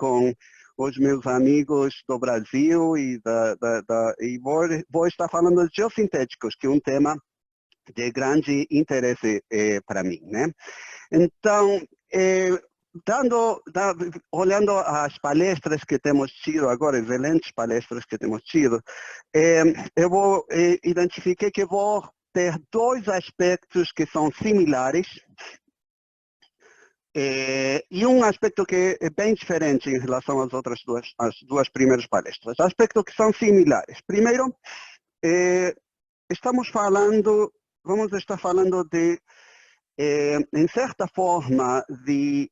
com os meus amigos do Brasil e vou estar falando de geossintéticos, que é um tema de grande interesse para mim, né? Então, olhando as palestras que temos tido agora, excelentes palestras que temos tido, eu vou identificar que vou ter dois aspectos que são similares e um aspecto que é bem diferente em relação às outras as duas primeiras palestras. Aspectos que são similares. Primeiro, vamos estar falando de, em certa forma, de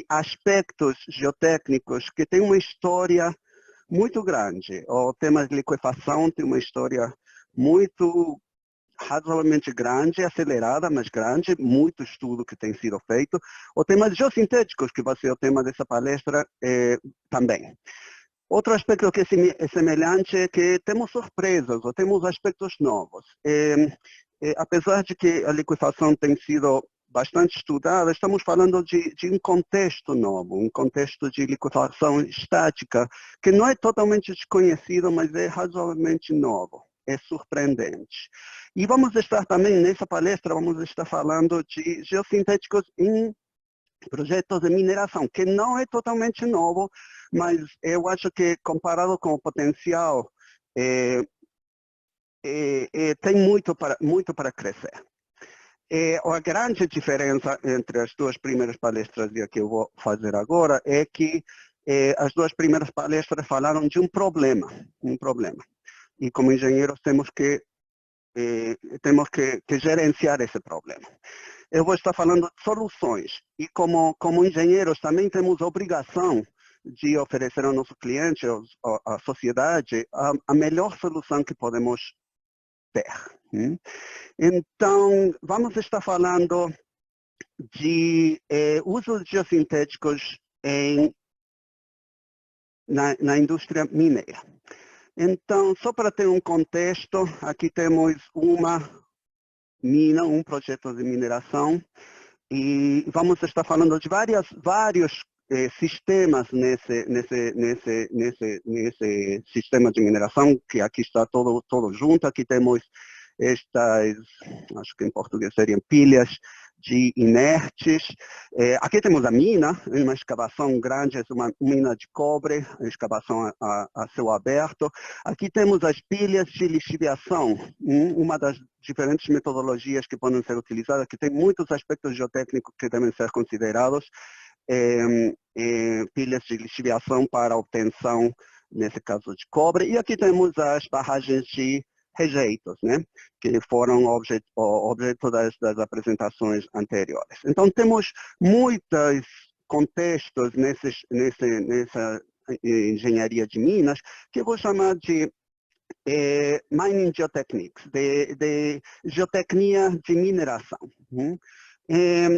aspectos geotécnicos que têm uma história muito grande. O tema de liquefação tem uma história muito razoavelmente grande, acelerada, mas grande, muito estudo que tem sido feito. O tema de geossintéticos, que vai ser o tema dessa palestra, também. Outro aspecto que é semelhante é que temos surpresas, ou temos aspectos novos. Apesar de que a liquefação tem sido bastante estudada, estamos falando de um contexto novo, um contexto de liquefação estática, que não é totalmente desconhecido, mas é razoavelmente novo, é surpreendente. E vamos estar também, nessa palestra, vamos estar falando de geossintéticos em projetos de mineração, que não é totalmente novo, mas eu acho que comparado com o potencial, tem muito para crescer. A grande diferença entre as duas primeiras palestras que eu vou fazer agora é que as duas primeiras palestras falaram de um problema. E como engenheiros temos que gerenciar esse problema. Eu vou estar falando de soluções. E como engenheiros também temos a obrigação de oferecer ao nosso cliente, à sociedade, a melhor solução que podemos ter. Então, vamos estar falando de uso de geossintéticos na indústria mineira. Então, só para ter um contexto, aqui temos uma mina, um projeto de mineração, e vamos estar falando de vários sistemas nesse sistema de mineração, que aqui está todo junto. Aqui temos estas, acho que em português seriam pilhas de inertes. Aqui temos a mina, uma escavação grande, é uma mina de cobre, escavação a céu aberto. Aqui temos as pilhas de lixiviação, uma das diferentes metodologias que podem ser utilizadas, que tem muitos aspectos geotécnicos que devem ser considerados. Pilhas de lixiviação para obtenção, nesse caso, de cobre. E aqui temos as barragens de rejeitos, né, que foram objeto das apresentações anteriores. Então, temos muitos contextos nessa engenharia de minas, que eu vou chamar de mining geotechnics, de geotecnia de mineração.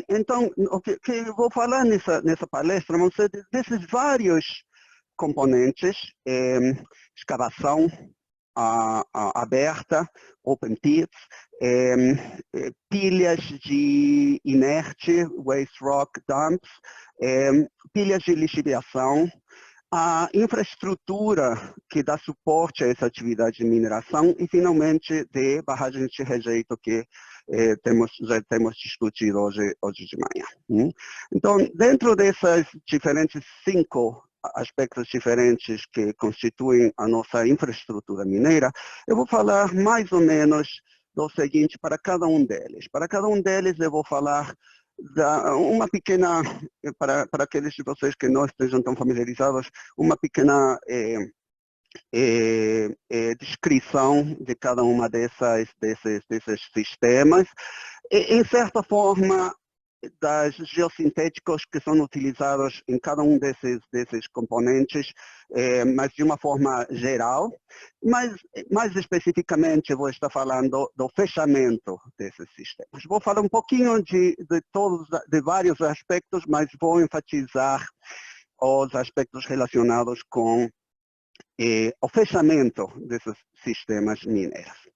Então, o que eu vou falar nessa palestra vão ser desses vários componentes: escavação aberta, open pits, pilhas de inerte, waste rock dumps, pilhas de lixiviação, a infraestrutura que dá suporte a essa atividade de mineração e, finalmente, de barragens de rejeito que já temos discutido hoje de manhã. Então, dentro dessas diferentes 5 aspectos diferentes que constituem a nossa infraestrutura mineira, eu vou falar mais ou menos do seguinte para cada um deles. Para cada um deles eu vou falar uma pequena, para aqueles de vocês que não estejam tão familiarizados, uma pequena descrição de cada uma desses sistemas. Em certa forma, das geossintéticos que são utilizados em cada um desses componentes, mas de uma forma geral. Mas, mais especificamente, eu vou estar falando do fechamento desses sistemas. Vou falar um pouquinho de vários aspectos, mas vou enfatizar os aspectos relacionados com o fechamento desses sistemas mineiros.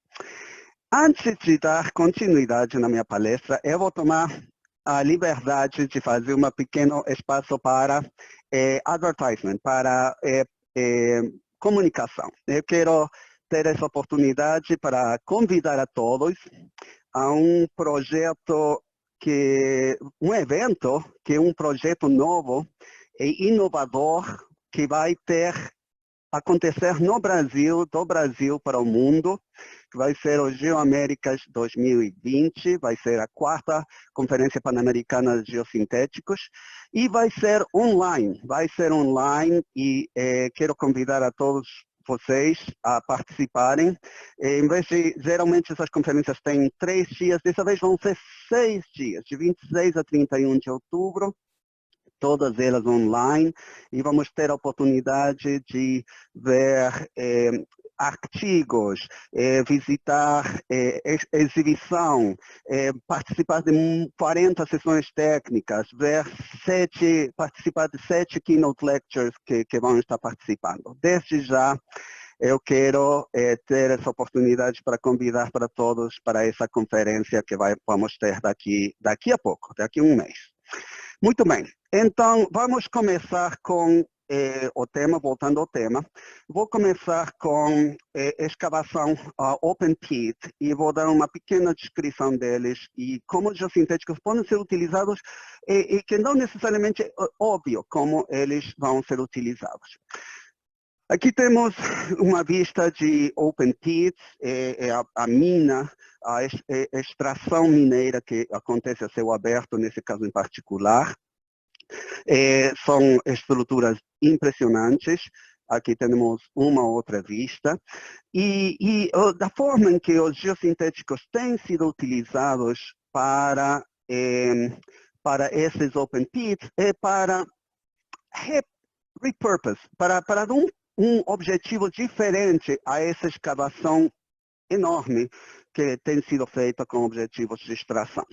Antes de dar continuidade na minha palestra, eu vou tomar a liberdade de fazer um pequeno espaço para advertisement, para comunicação. Eu quero ter essa oportunidade para convidar a todos a um projeto um evento que é um projeto novo e inovador que vai acontecer no Brasil, do Brasil para o mundo, que vai ser o Geoaméricas 2020, vai ser a 4ª Conferência Pan-Americana de Geossintéticos, e vai ser online e quero convidar a todos vocês a participarem. Em vez de, geralmente essas conferências têm 3 dias, dessa vez vão ser 6 dias, de 26 a 31 de outubro, todas elas online, e vamos ter a oportunidade de ver artigos, visitar exibição, participar de 40 sessões técnicas, participar de 7 keynote lectures que vão estar participando. Desde já, eu quero ter essa oportunidade para convidar para todos para essa conferência que vamos ter daqui a pouco, daqui a um mês. Muito bem, então vamos começar com o tema, voltando ao tema. Vou começar com escavação open pit e vou dar uma pequena descrição deles e como os geossintéticos podem ser utilizados e que não necessariamente é óbvio como eles vão ser utilizados. Aqui temos uma vista de open pit, a mina, a extração mineira que acontece a céu aberto, nesse caso em particular. São estruturas impressionantes. Aqui temos uma outra vista. E da forma em que os geossintéticos têm sido utilizados para esses open pits é para repurpose, para um objetivo diferente a essa escavação enorme que tem sido feita com objetivos de extração.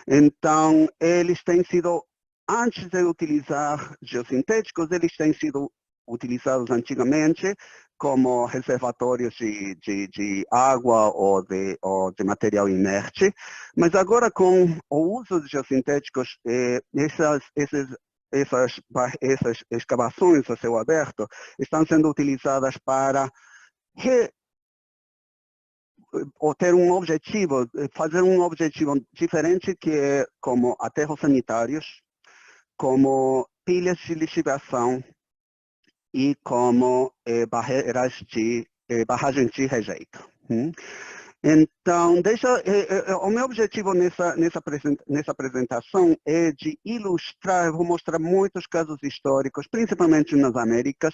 Então, eles têm sido, antes de utilizar geossintéticos, eles têm sido utilizados antigamente como reservatórios de água ou de material inerte, mas agora com o uso de geossintéticos, essas escavações a céu aberto estão sendo utilizadas para ter um objetivo, fazer um objetivo diferente, que é como aterros sanitários, como pilhas de lixiviação e como barragens de rejeito. Então, o meu objetivo nessa apresentação é de ilustrar, vou mostrar muitos casos históricos, principalmente nas Américas,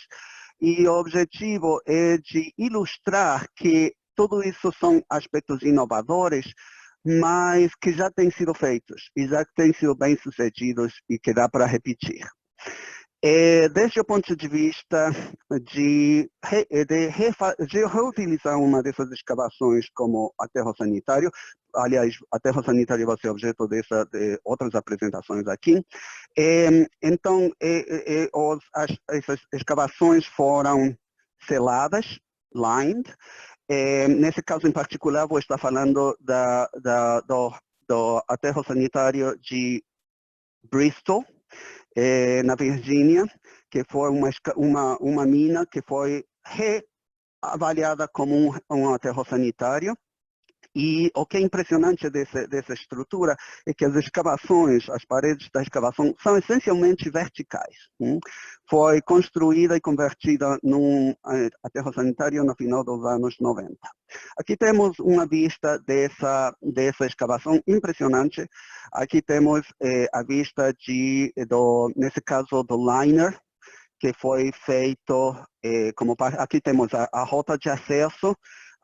e o objetivo é de ilustrar que tudo isso são aspectos inovadores, mas que já têm sido feitos, e já têm sido bem-sucedidos e que dá para repetir. Desde o ponto de vista de reutilizar uma dessas escavações como aterro sanitário, aliás, aterro sanitário vai ser objeto de outras apresentações aqui. Então, essas escavações foram seladas, lined. Nesse caso em particular, vou estar falando do aterro sanitário de Bristol, na Virgínia, que foi uma mina que foi reavaliada como um aterro sanitário. E o que é impressionante dessa estrutura é que as escavações, as paredes da escavação, são essencialmente verticais. Foi construída e convertida num aterro sanitário no final dos anos 90. Aqui temos uma vista dessa escavação impressionante. Aqui temos a vista nesse caso, do liner, que foi feito, aqui temos a rota de acesso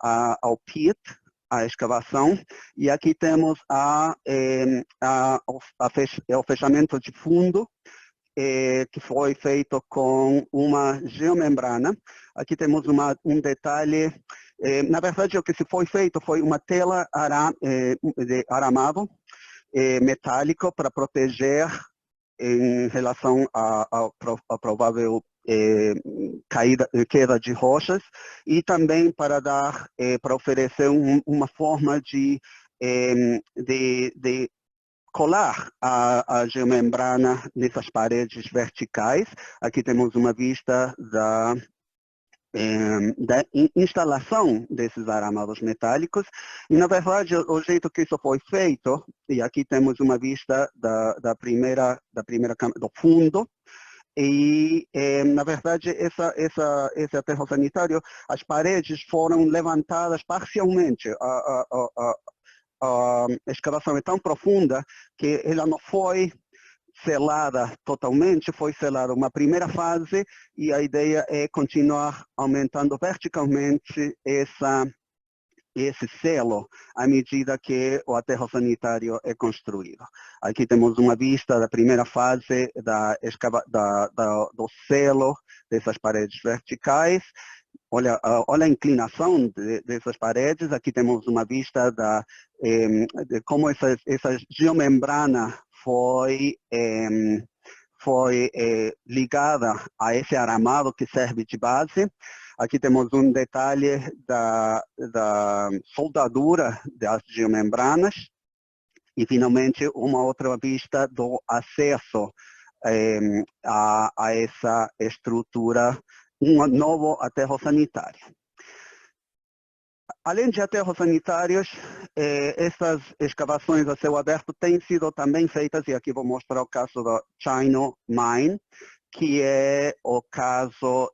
ao pit, a escavação, e aqui temos o fechamento de fundo, que foi feito com uma geomembrana. Aqui temos um detalhe, na verdade o que se foi feito foi uma tela de aramado metálico para proteger em relação à provável queda de rochas, e também para oferecer uma forma de colar a geomembrana nessas paredes verticais. Aqui temos uma vista da instalação desses aramados metálicos. E, na verdade, o jeito que isso foi feito, e aqui temos uma vista do fundo, e, na verdade, esse aterro sanitário, as paredes foram levantadas parcialmente. A escavação é tão profunda que ela não foi selada totalmente, foi selada uma primeira fase e a ideia é continuar aumentando verticalmente esse selo à medida que o aterro sanitário é construído. Aqui temos uma vista da primeira fase do selo dessas paredes verticais. Olha a inclinação dessas paredes. Aqui temos uma vista de como essa geomembrana foi ligada a esse aramado que serve de base. Aqui temos um detalhe da soldadura das geomembranas. E, finalmente, uma outra vista do acesso a essa estrutura, um novo aterro sanitário. Além de aterros sanitários, essas escavações a céu aberto têm sido também feitas, e aqui vou mostrar o caso da Chino Mine, que é o caso,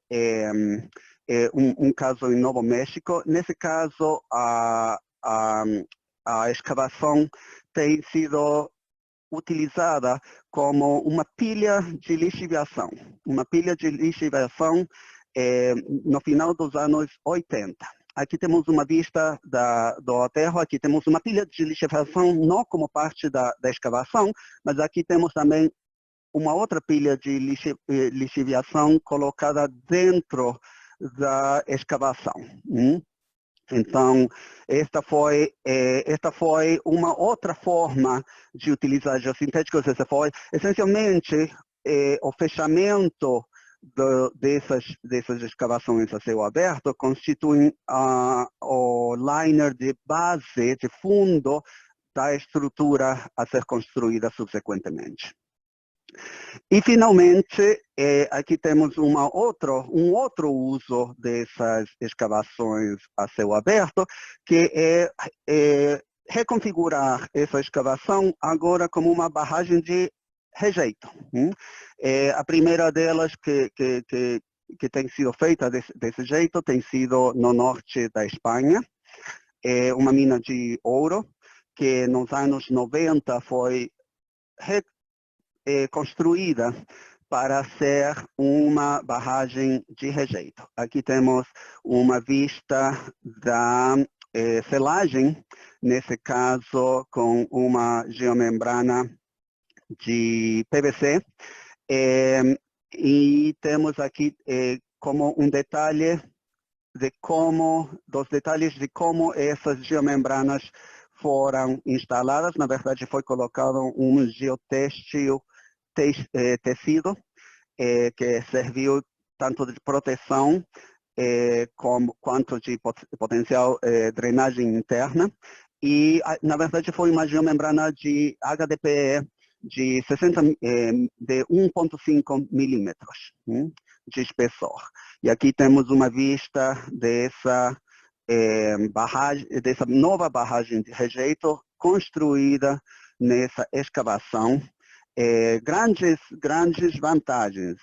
um caso em Novo México. Nesse caso, a escavação tem sido utilizada como uma pilha de lixiviação. Uma pilha de lixiviação no final dos anos 80. Aqui temos uma vista do aterro, aqui temos uma pilha de lixiviação, não como parte da escavação, mas aqui temos também uma outra pilha de lixiviação colocada dentro da escavação. Então, esta foi uma outra forma de utilizar geossintéticos. Essa foi, essencialmente, o fechamento dessas escavações a céu aberto constituem o liner de base, de fundo, da estrutura a ser construída subsequentemente. E, finalmente, aqui temos um outro uso dessas escavações a céu aberto, que é reconfigurar essa escavação agora como uma barragem de rejeito. A primeira delas que tem sido feita desse jeito tem sido no norte da Espanha. É uma mina de ouro que nos anos 90 foi construída para ser uma barragem de rejeito. Aqui temos uma vista da selagem, nesse caso com uma geomembrana de PVC, e temos aqui como um detalhe dos detalhes de como essas geomembranas foram instaladas. Na verdade, foi colocado um geotêxtil tecido que serviu tanto de proteção quanto de potencial drenagem interna. E, na verdade, foi uma geomembrana de HDPE de 1,5 milímetros de espessor. E aqui temos uma vista dessa nova barragem de rejeito construída nessa escavação. Grandes vantagens.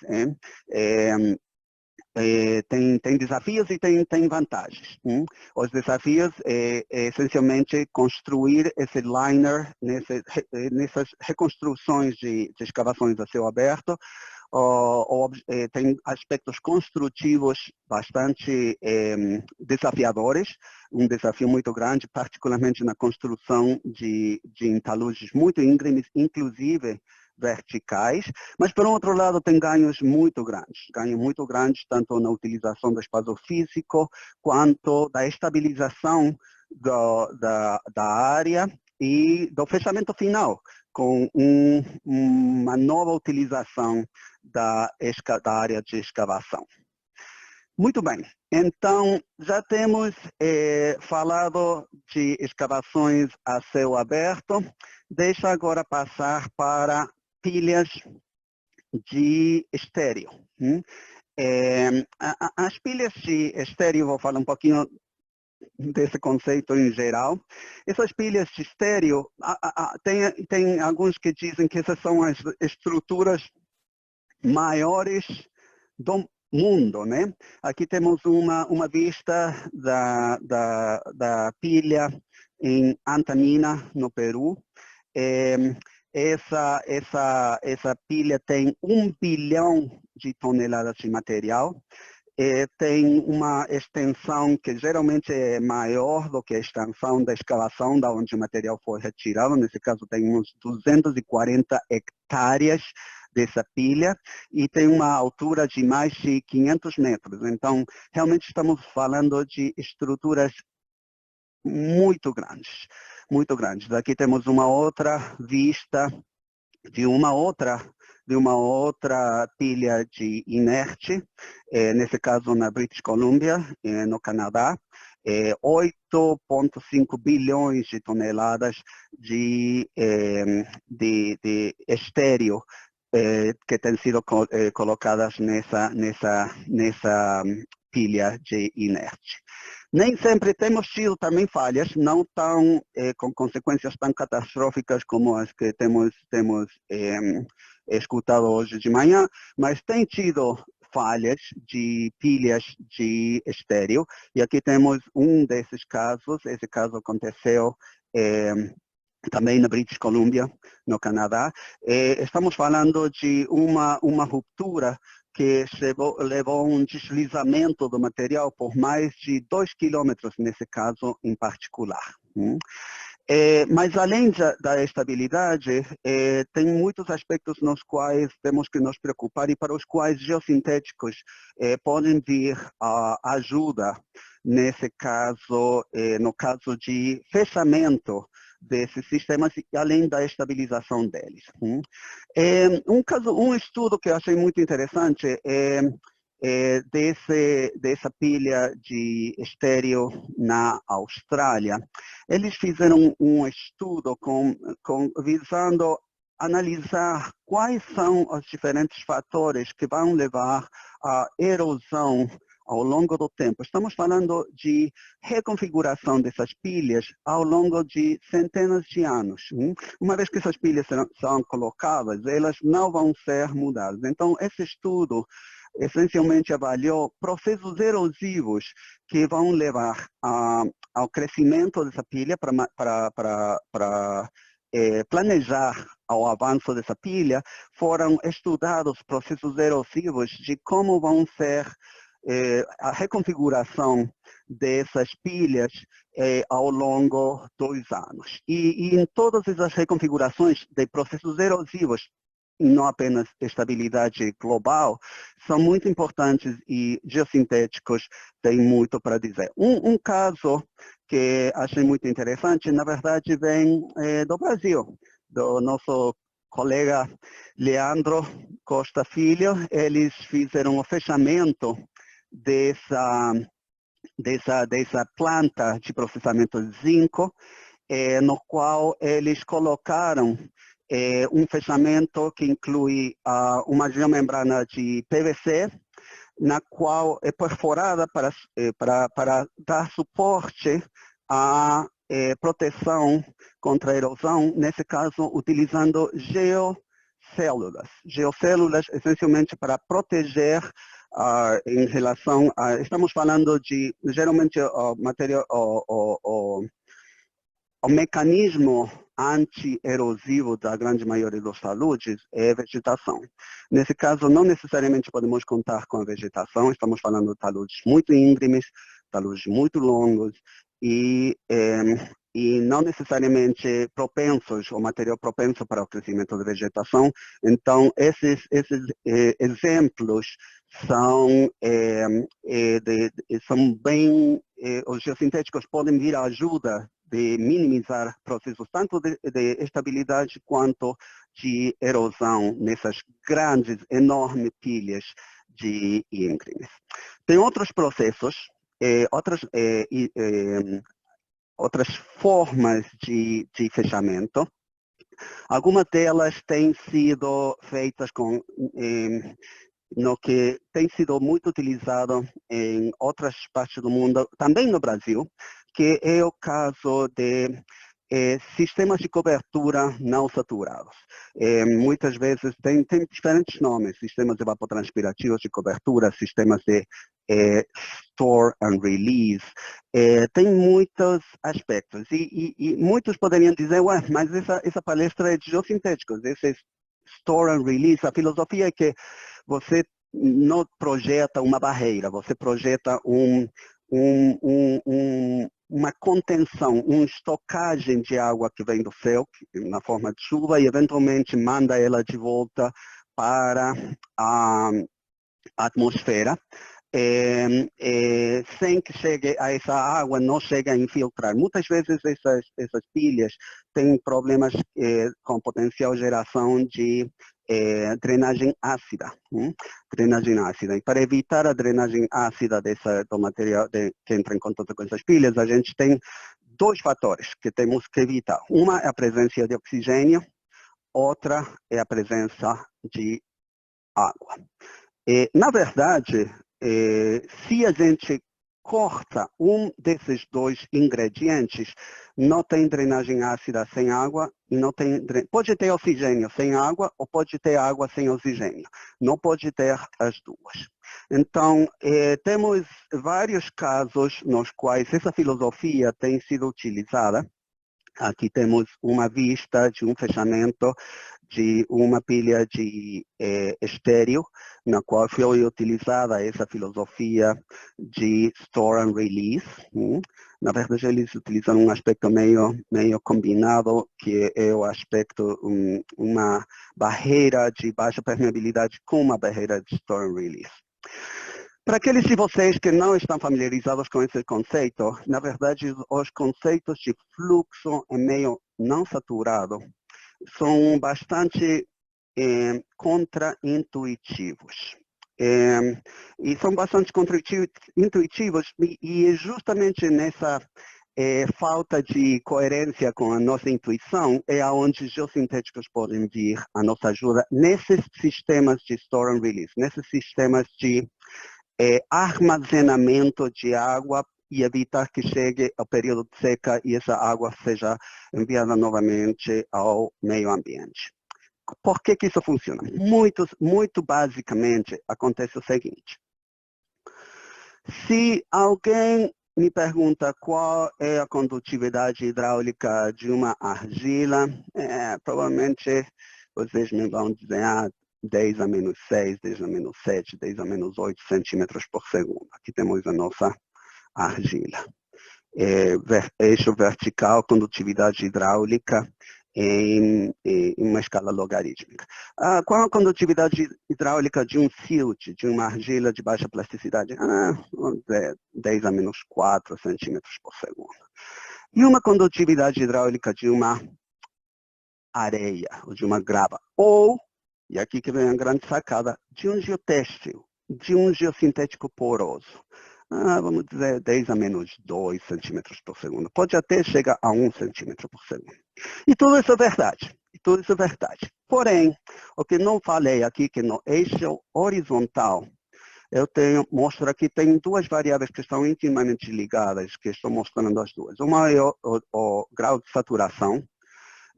Tem desafios e tem vantagens. Os desafios é essencialmente construir esse liner nessas reconstruções de escavações a céu aberto. Tem aspectos construtivos bastante desafiadores, um desafio muito grande, particularmente na construção de entalujos muito íngremes, inclusive verticais, mas, por outro lado, tem ganhos muito grandes, tanto na utilização do espaço físico, quanto da estabilização da área e do fechamento final, com uma nova utilização da área de escavação. Muito bem. Então, já temos falado de escavações a céu aberto. Deixa agora passar para pilhas de estéreo. As pilhas de estéreo, vou falar um pouquinho desse conceito em geral. Essas pilhas de estéreo, tem alguns que dizem que essas são as estruturas maiores do mundo, né? Aqui temos uma vista da pilha em Antamina, no Peru. Essa pilha tem 1 bilhão de toneladas de material. Tem uma extensão que geralmente é maior do que a extensão da escavação, da onde o material foi retirado. Nesse caso, tem uns 240 hectares dessa pilha e tem uma altura de mais de 500 metros. Então, realmente estamos falando de estruturas muito grandes, muito grandes. Aqui temos uma outra vista de uma outra pilha de inerte, nesse caso na British Columbia, no Canadá, 8,5 bilhões de toneladas de estéreo que têm sido colocadas nessa pilha de inerte. Nem sempre temos tido também falhas, não tão com consequências tão catastróficas como as que temos escutado hoje de manhã, mas tem tido falhas de pilhas de estéreo, e aqui temos um desses casos. Esse caso aconteceu também na British Columbia, no Canadá. Estamos falando de uma ruptura que levou a um deslizamento do material por mais de 2 quilômetros, nesse caso em particular. Mas além da estabilidade, tem muitos aspectos nos quais temos que nos preocupar e para os quais geossintéticos podem vir a ajuda, nesse caso, no caso de fechamento desses sistemas, além da estabilização deles. Um estudo que eu achei muito interessante dessa pilha de estéreo na Austrália. Eles fizeram um estudo visando analisar quais são os diferentes fatores que vão levar à erosão ao longo do tempo. Estamos falando de reconfiguração dessas pilhas ao longo de centenas de anos. Uma vez que essas pilhas são colocadas, elas não vão ser mudadas. Então, esse estudo essencialmente avaliou processos erosivos que vão levar ao crescimento dessa pilha para planejar o avanço dessa pilha. Foram estudados processos erosivos de como vão ser a reconfiguração dessas pilhas ao longo dos anos. E em todas essas reconfigurações de processos erosivos, e não apenas estabilidade global, são muito importantes e geossintéticos têm muito para dizer. Um caso que achei muito interessante, na verdade, vem do Brasil, do nosso colega Leandro Costa Filho. Eles fizeram o fechamento dessa planta de processamento de zinco, no qual eles colocaram um fechamento que inclui uma geomembrana de PVC, na qual é perforada para dar suporte à proteção contra a erosão, nesse caso utilizando geocélulas. Geocélulas essencialmente para proteger em relação a... Estamos falando de, geralmente, o mecanismo anti-erosivo da grande maioria dos taludes é vegetação. Nesse caso, não necessariamente podemos contar com a vegetação. Estamos falando de taludes muito íngremes, taludes muito longos e não necessariamente propensos, o material propenso para o crescimento da vegetação. Então, esses exemplos são bem... os geossintéticos podem vir à ajuda de minimizar processos tanto de estabilidade quanto de erosão nessas grandes, enormes pilhas de íngremes. Tem outros processos, outras formas de fechamento. Algumas delas têm sido feitas no que tem sido muito utilizado em outras partes do mundo, também no Brasil, que é o caso de sistemas de cobertura não saturados. Muitas vezes tem diferentes nomes, sistemas evapotranspirativos de cobertura, sistemas de store and release, tem muitos aspectos. E muitos poderiam dizer, ué, mas essa palestra é de geossintéticos, esse store and release, a filosofia é que você não projeta uma barreira, você projeta uma contenção, uma estocagem de água que vem do céu, na forma de chuva, e eventualmente manda ela de volta para a atmosfera, sem que chegue a essa água, não chega a infiltrar. Muitas vezes essas pilhas têm problemas com potencial geração de drenagem ácida. Drenagem ácida. E para evitar a drenagem ácida do material que entra em contato com essas pilhas, a gente tem dois fatores que temos que evitar. Uma é a presença de oxigênio, outra é a presença de água. Na verdade, se a gente corta um desses dois ingredientes, não tem drenagem ácida sem água, e não tem, pode ter oxigênio sem água, ou pode ter água sem oxigênio. Não pode ter as duas. Então, temos vários casos nos quais essa filosofia tem sido utilizada. Aqui temos uma vista de um fechamento de uma pilha de estéreo, na qual foi utilizada essa filosofia de store and release. Na verdade, eles utilizam um aspecto meio combinado, que é o aspecto, uma barreira de baixa permeabilidade com uma barreira de store and release. Para aqueles de vocês que não estão familiarizados com esse conceito, na verdade, os conceitos de fluxo em meio não saturado são bastante contra-intuitivos. E são bastante contra-intuitivos, e é justamente nessa falta de coerência com a nossa intuição é onde geossintéticos podem vir à nossa ajuda nesses sistemas de store and release, nesses sistemas de armazenamento de água e evitar que chegue ao período de seca e essa água seja enviada novamente ao meio ambiente. Por que isso funciona? Muito basicamente, acontece o seguinte. Se alguém me pergunta qual é a condutividade hidráulica de uma argila, provavelmente vocês me vão dizer, 10 a menos 6, 10 a menos 7, 10 a menos 8 centímetros por segundo. Aqui temos a nossa argila. Eixo vertical, condutividade hidráulica em uma escala logarítmica. Qual a condutividade hidráulica de um silt, de uma argila de baixa plasticidade? 10 a menos 4 centímetros por segundo. E uma condutividade hidráulica de uma areia, ou de uma grava, ou, e aqui que vem a grande sacada, de um geotêxtil, de um geossintético poroso. Vamos dizer 10 a menos 2 centímetros por segundo. Pode até chegar a 1 centímetro por segundo. E tudo isso é verdade. Porém, o que não falei aqui, que no eixo horizontal, mostro aqui, tem duas variáveis que estão intimamente ligadas, que estou mostrando as duas. Uma é o grau de saturação,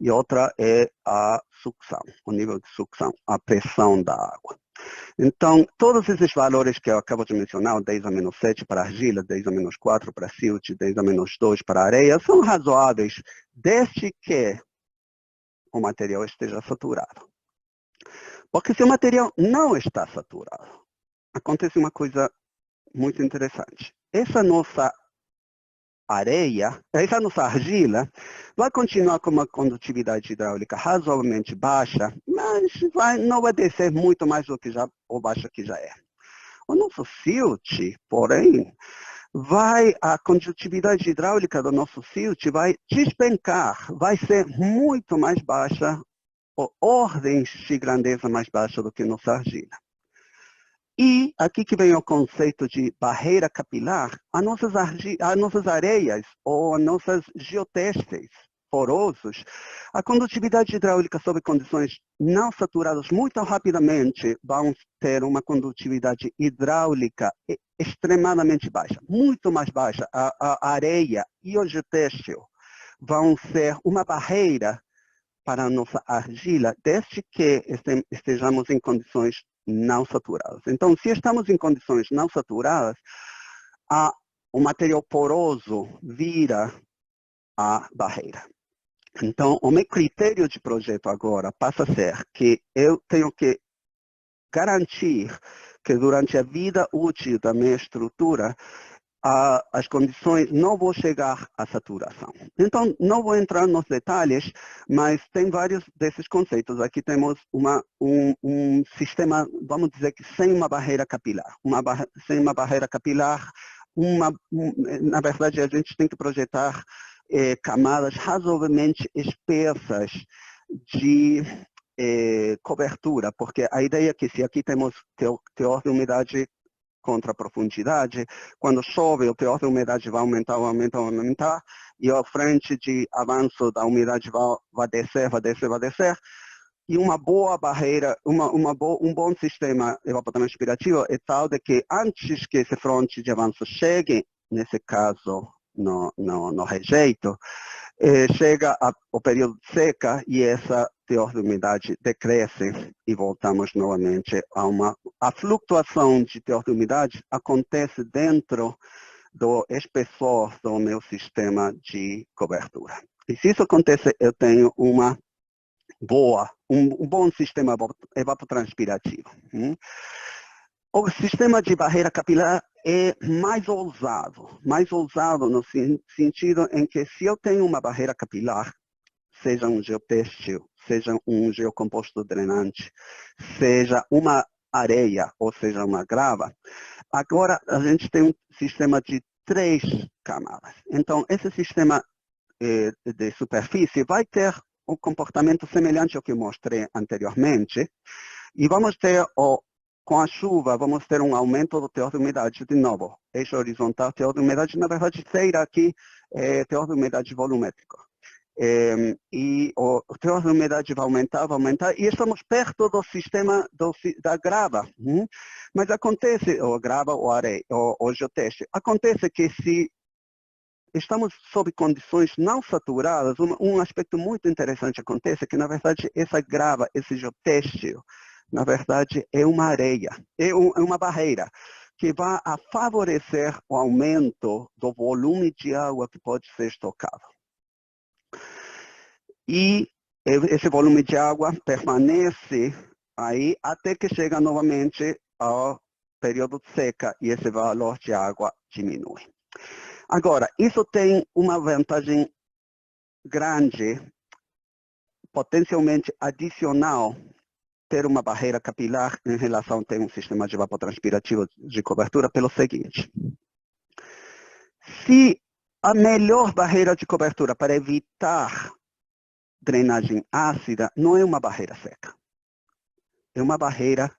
e outra é a sucção, o nível de sucção, a pressão da água. Então, todos esses valores que eu acabo de mencionar, 10 a menos 7 para argila, 10 a menos 4 para silt, 10 a menos 2 para areia, são razoáveis, desde que o material esteja saturado. Porque se o material não está saturado, acontece uma coisa muito interessante. Essa nossa argila vai continuar com uma condutividade hidráulica razoavelmente baixa, mas não vai descer muito mais do que o baixo que já é. O nosso silt, porém, a condutividade hidráulica do nosso silt vai despencar, vai ser muito mais baixa, ordens de grandeza mais baixa do que nossa argila. E aqui que vem o conceito de barreira capilar, as nossas areias ou as nossas geotextos porosos, a condutividade hidráulica sob condições não saturadas muito rapidamente vão ter uma condutividade hidráulica extremamente baixa, muito mais baixa. A areia e o geotexto vão ser uma barreira para a nossa argila, desde que estejamos em condições não saturadas. Então, se estamos em condições não saturadas, o material poroso vira a barreira. Então, o meu critério de projeto agora passa a ser que eu tenho que garantir que durante a vida útil da minha estrutura, as condições não vão chegar à saturação. Então, não vou entrar nos detalhes, mas tem vários desses conceitos. Aqui temos um sistema, vamos dizer que sem uma barreira capilar. Sem uma barreira capilar, na verdade, a gente tem que projetar camadas razoavelmente espessas de cobertura, porque a ideia é que se aqui temos teor de umidade contra a profundidade, quando chove, o teor de umidade vai aumentar, e a frente de avanço da umidade vai descer, e uma boa barreira, um bom sistema evapotranspirativo é tal de que antes que esse fronte de avanço chegue, nesse caso, no rejeito, chega o período de seca e essa teor de umidade decresce e voltamos novamente a flutuação de teor de umidade acontece dentro do espessor do meu sistema de cobertura. E se isso acontece, eu tenho um bom sistema evapotranspirativo. O sistema de barreira capilar é mais ousado no sentido em que se eu tenho uma barreira capilar, seja um geotêxtil, seja um geocomposto drenante, seja uma areia ou seja uma grava, agora a gente tem um sistema de 3 camadas. Então, esse sistema de superfície vai ter um comportamento semelhante ao que eu mostrei anteriormente e vamos ter com a chuva, vamos ter um aumento do teor de umidade de novo. Eixo horizontal, teor de umidade, na verdade, feira aqui é teor de umidade volumétrico. E o teor de umidade vai aumentar, e estamos perto do sistema da grava. Mas acontece, ou grava, ou areia, ou geoteste, acontece que se estamos sob condições não saturadas, um aspecto muito interessante acontece, que na verdade essa grava, esse geoteste, na verdade, é uma areia, é uma barreira que vai favorecer o aumento do volume de água que pode ser estocado. E esse volume de água permanece aí até que chega novamente ao período de seca e esse valor de água diminui. Agora, isso tem uma vantagem grande, potencialmente adicional, ter uma barreira capilar em relação a ter um sistema de evapotranspirativo de cobertura pelo seguinte. Se a melhor barreira de cobertura para evitar drenagem ácida não é uma barreira seca. É uma barreira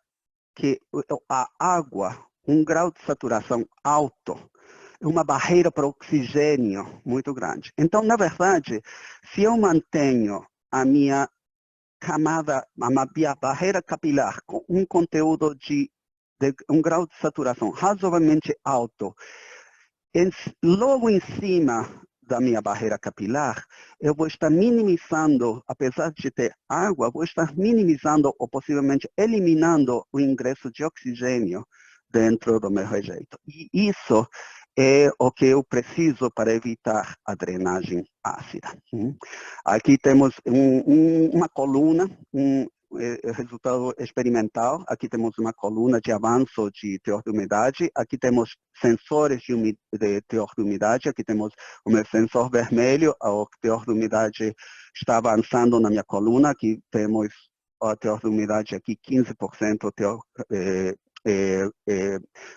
que a água, um grau de saturação alto, é uma barreira para o oxigênio muito grande. Então, na verdade, se eu mantenho a minha camada, a minha barreira capilar com um conteúdo de um grau de saturação razoavelmente alto, logo em cima da minha barreira capilar, eu vou estar minimizando, apesar de ter água, vou estar minimizando ou possivelmente eliminando o ingresso de oxigênio dentro do meu rejeito. E isso é o que eu preciso para evitar a drenagem ácida. Aqui temos uma coluna, resultado experimental. Aqui temos uma coluna de avanço de teor de umidade. Aqui temos sensores de teor de umidade. Aqui temos o meu sensor vermelho. O teor de umidade está avançando na minha coluna. Aqui temos o teor de umidade aqui 15% teor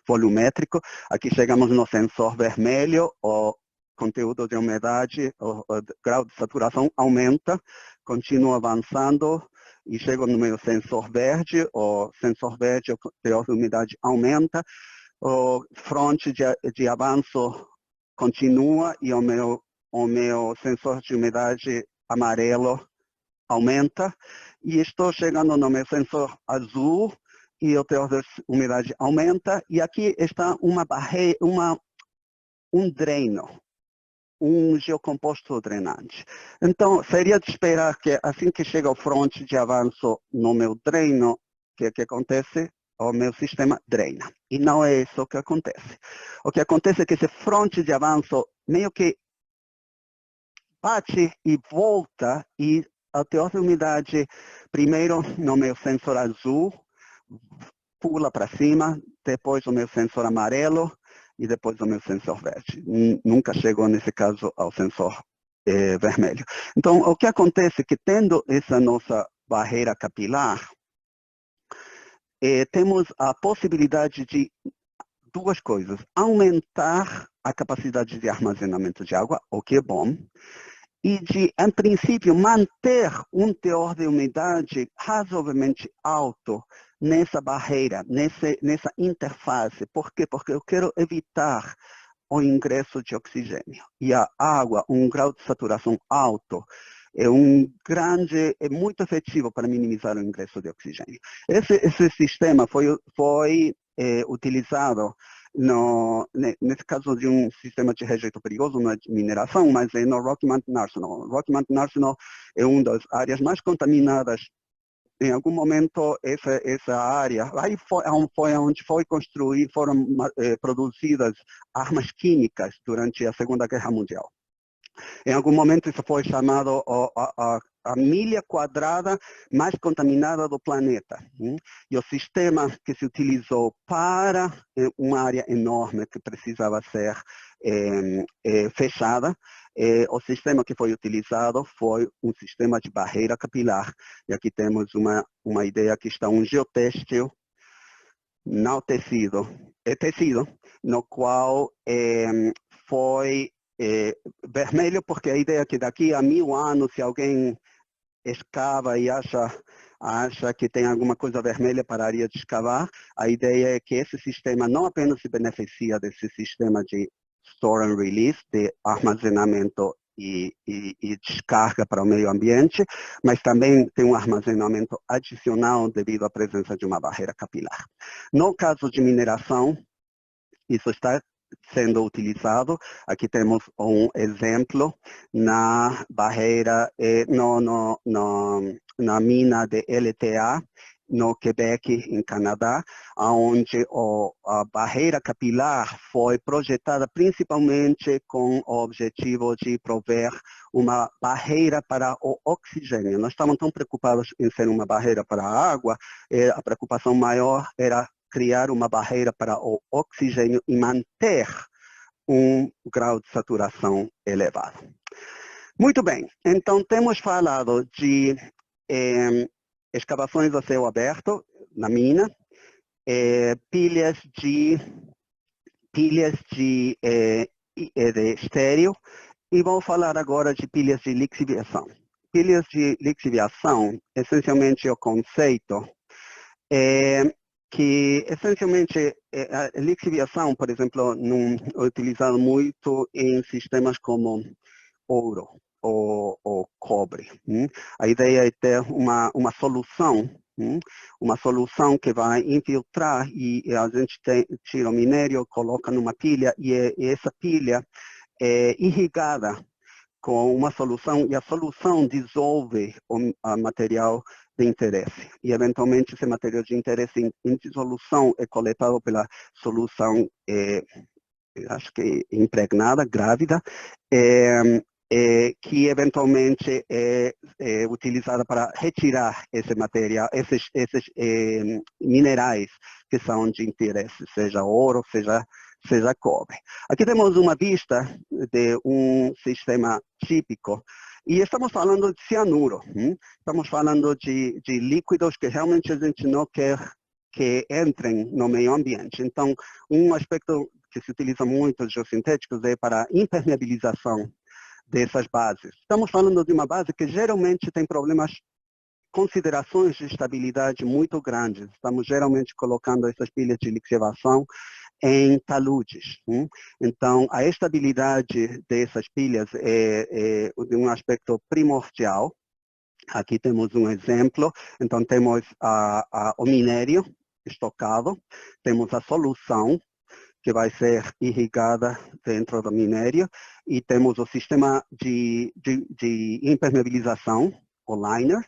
volumétrico. Aqui chegamos no sensor vermelho, o conteúdo de umidade, o grau de saturação aumenta, continua avançando e chego no meu sensor verde, o teor de umidade aumenta, o fronte de avanço continua e o meu sensor de umidade amarelo aumenta, e estou chegando no meu sensor azul, e o teor de umidade aumenta, e aqui está uma barreira, um dreno, um geocomposto drenante. Então, seria de esperar que assim que chega o fronte de avanço no meu dreno, o que acontece? O meu sistema drena. E não é isso que acontece. O que acontece é que esse fronte de avanço meio que bate e volta, e a teor de umidade, primeiro no meu sensor azul, pula para cima, depois o meu sensor amarelo e depois o meu sensor verde. Nunca chegou, nesse caso, ao sensor vermelho. Então, o que acontece é que, tendo essa nossa barreira capilar, temos a possibilidade de duas coisas: aumentar a capacidade de armazenamento de água, o que é bom, e de, em princípio, manter um teor de umidade razoavelmente alto nessa barreira, nessa interface. Por quê? Porque eu quero evitar o ingresso de oxigênio. E a água, um grau de saturação alto, é muito efetivo para minimizar o ingresso de oxigênio. Esse sistema foi utilizado nesse caso de um sistema de rejeito perigoso, não é de mineração, mas é no Rocky Mountain Arsenal. Rocky Mountain Arsenal é uma das áreas mais contaminadas. Em algum momento, essa área, aí foi onde foram produzidas armas químicas durante a Segunda Guerra Mundial. Em algum momento, isso foi chamado a milha quadrada mais contaminada do planeta. E o sistema que se utilizou para uma área enorme que precisava ser fechada, o sistema que foi utilizado foi um sistema de barreira capilar. E aqui temos uma ideia que está um geotêxtil não tecido, tecido, no qual foi vermelho, porque a ideia é que daqui a 1000 anos, se alguém escava e acha que tem alguma coisa vermelha, pararia de escavar. A ideia é que esse sistema não apenas se beneficia desse sistema de store and release, de armazenamento e descarga para o meio ambiente, mas também tem um armazenamento adicional devido à presença de uma barreira capilar. No caso de mineração, isso está sendo utilizado. Aqui temos um exemplo na barreira, na mina de LTA, no Quebec, em Canadá, onde a barreira capilar foi projetada principalmente com o objetivo de prover uma barreira para o oxigênio. Nós estávamos tão preocupados em ser uma barreira para a água, a preocupação maior era criar uma barreira para o oxigênio e manter um grau de saturação elevado. Muito bem, então temos falado de escavações a céu aberto na mina, pilhas de estéreo, e vamos falar agora de pilhas de lixiviação. Pilhas de lixiviação, essencialmente o conceito que essencialmente a lixiviação, por exemplo, é utilizado muito em sistemas como ouro ou cobre. A ideia é ter uma solução, uma solução que vai infiltrar, e a gente tira o minério, coloca numa pilha, e essa pilha é irrigada com uma solução, e a solução dissolve o material de interesse. E, eventualmente, esse material de interesse em dissolução é coletado pela solução, acho que impregnada, grávida, que, eventualmente, é utilizada para retirar esse material, esses minerais que são de interesse, seja ouro, seja cobre. Aqui temos uma vista de um sistema típico, e estamos falando de cianuro. Estamos falando de líquidos que realmente a gente não quer que entrem no meio ambiente. Então, um aspecto que se utiliza muito de geossintéticos é para a impermeabilização dessas bases. Estamos falando de uma base que geralmente tem problemas considerações de estabilidade muito grandes. Estamos geralmente colocando essas pilhas de lixiviação em taludes. Então, a estabilidade dessas pilhas é de um aspecto primordial. Aqui temos um exemplo. Então, temos o minério estocado, temos a solução, que vai ser irrigada dentro do minério, e temos o sistema de impermeabilização, o liner,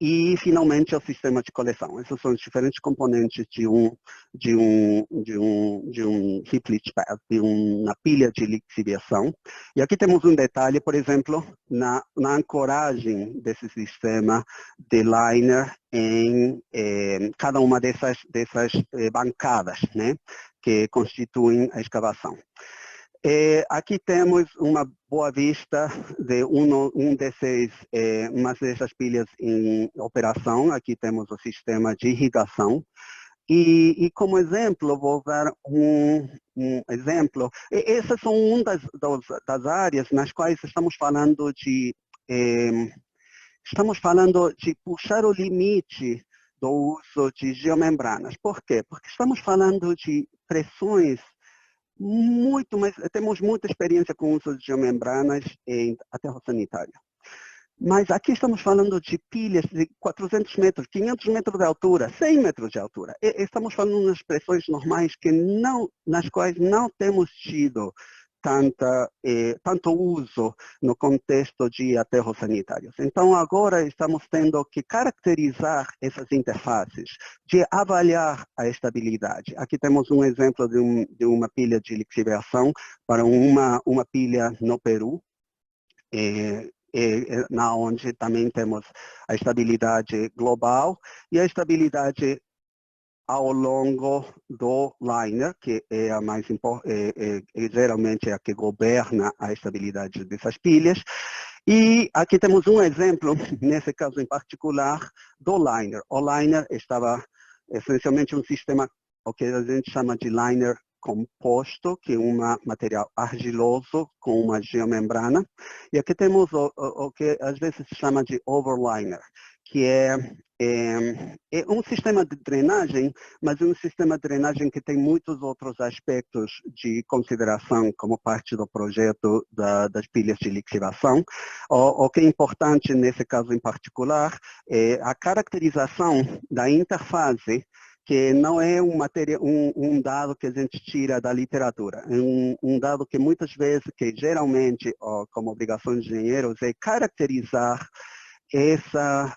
e finalmente o sistema de coleção. Esses são os diferentes componentes de um heap leach pad, de uma pilha de lixiviação. E aqui temos um detalhe, por exemplo, na ancoragem desse sistema de liner em cada uma dessas bancadas, né, que constituem a escavação. Aqui temos uma boa vista de uma dessas pilhas em operação. Aqui temos o sistema de irrigação. E como exemplo, vou dar um exemplo. Essas são uma das áreas nas quais estamos falando de puxar o limite do uso de geomembranas. Por quê? Porque estamos falando de pressões temos muita experiência com o uso de geomembranas em aterro sanitário. Mas aqui estamos falando de pilhas de 400 metros, 500 metros de altura, 100 metros de altura. Estamos falando de pressões normais nas quais não temos tido tanto uso no contexto de aterros sanitários. Então, agora estamos tendo que caracterizar essas interfaces, de avaliar a estabilidade. Aqui temos um exemplo de uma pilha de lixiviação para uma pilha no Peru, na onde também temos a estabilidade global e a estabilidade ao longo do liner, que é a mais geralmente é a que governa a estabilidade dessas pilhas. E aqui temos um exemplo, nesse caso em particular, do liner. O liner estava essencialmente um sistema, o que a gente chama de liner composto, que é um material argiloso com uma geomembrana. E aqui temos o que às vezes se chama de overliner, que é um sistema de drenagem, mas um sistema de drenagem que tem muitos outros aspectos de consideração como parte do projeto das pilhas de lixiviação. O que é importante nesse caso em particular é a caracterização da interface, que não é um dado que a gente tira da literatura. É um dado que muitas vezes, que geralmente, como obrigação de engenheiros, é caracterizar essa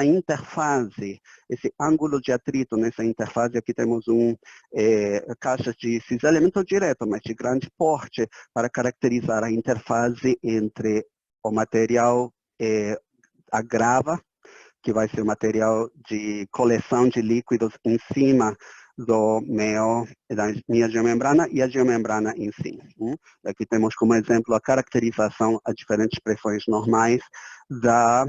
interface, esse ângulo de atrito nessa interface. Aqui temos caixas de cisalhamento direto, mas de grande porte, para caracterizar a interface entre o material a grava, que vai ser o material de coleção de líquidos em cima da minha geomembrana e a geomembrana em si. Aqui temos como exemplo a caracterização a diferentes pressões normais da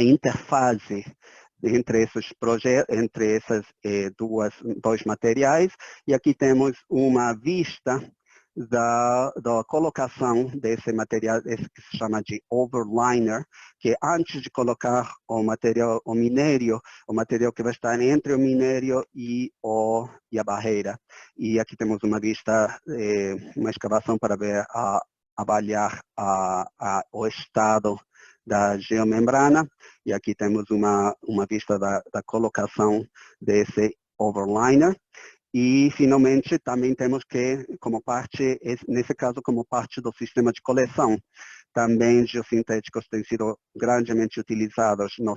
interface entre esses dois materiais. E aqui temos uma vista da colocação desse material, esse que se chama de overliner, que antes de colocar o minério, o material que vai estar entre o minério e a barreira. E aqui temos uma vista, uma escavação para avaliar o estado da geomembrana, e aqui temos uma vista da colocação desse overliner. E, finalmente, também temos que, como parte, nesse caso, como parte do sistema de coleção, também geossintéticos têm sido grandemente utilizados no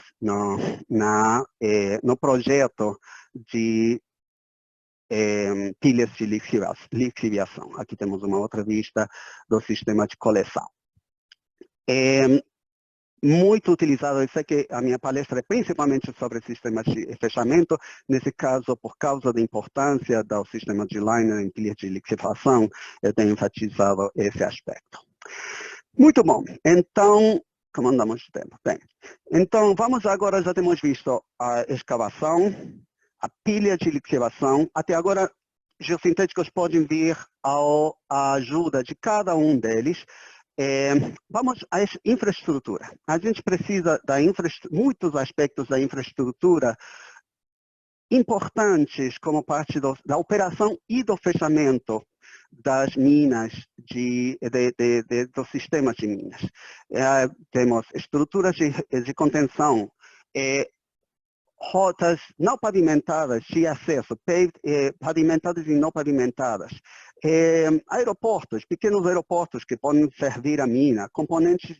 projeto de pilhas de lixiviação. Aqui temos uma outra vista do sistema de coleção. Muito utilizado, eu sei que a minha palestra é principalmente sobre sistemas de fechamento. Nesse caso, por causa da importância do sistema de liner em pilhas de lixiviação, eu tenho enfatizado esse aspecto. Muito bom. Então, como andamos de tempo? Bem, então vamos agora, já temos visto a escavação, a pilha de lixiviação. Até agora, geossintéticos podem vir à ajuda de cada um deles. vamos à infraestrutura. A gente precisa muitos aspectos da infraestrutura importantes como parte da operação e do fechamento das minas, dos sistemas de minas. Temos estruturas de contenção, rotas não pavimentadas de acesso, pavimentadas e não pavimentadas, aeroportos, pequenos aeroportos que podem servir a mina, componentes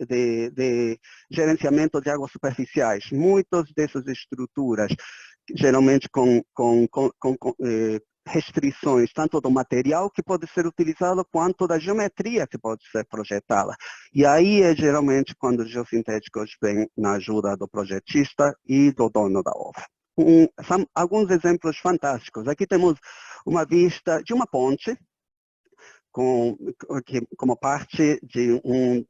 de gerenciamento de águas superficiais, muitas dessas estruturas, geralmente com restrições, tanto do material que pode ser utilizado, quanto da geometria que pode ser projetada. E aí é geralmente quando os geossintéticos vêm na ajuda do projetista e do dono da obra. São alguns exemplos fantásticos. Aqui temos uma vista de uma ponte, como parte de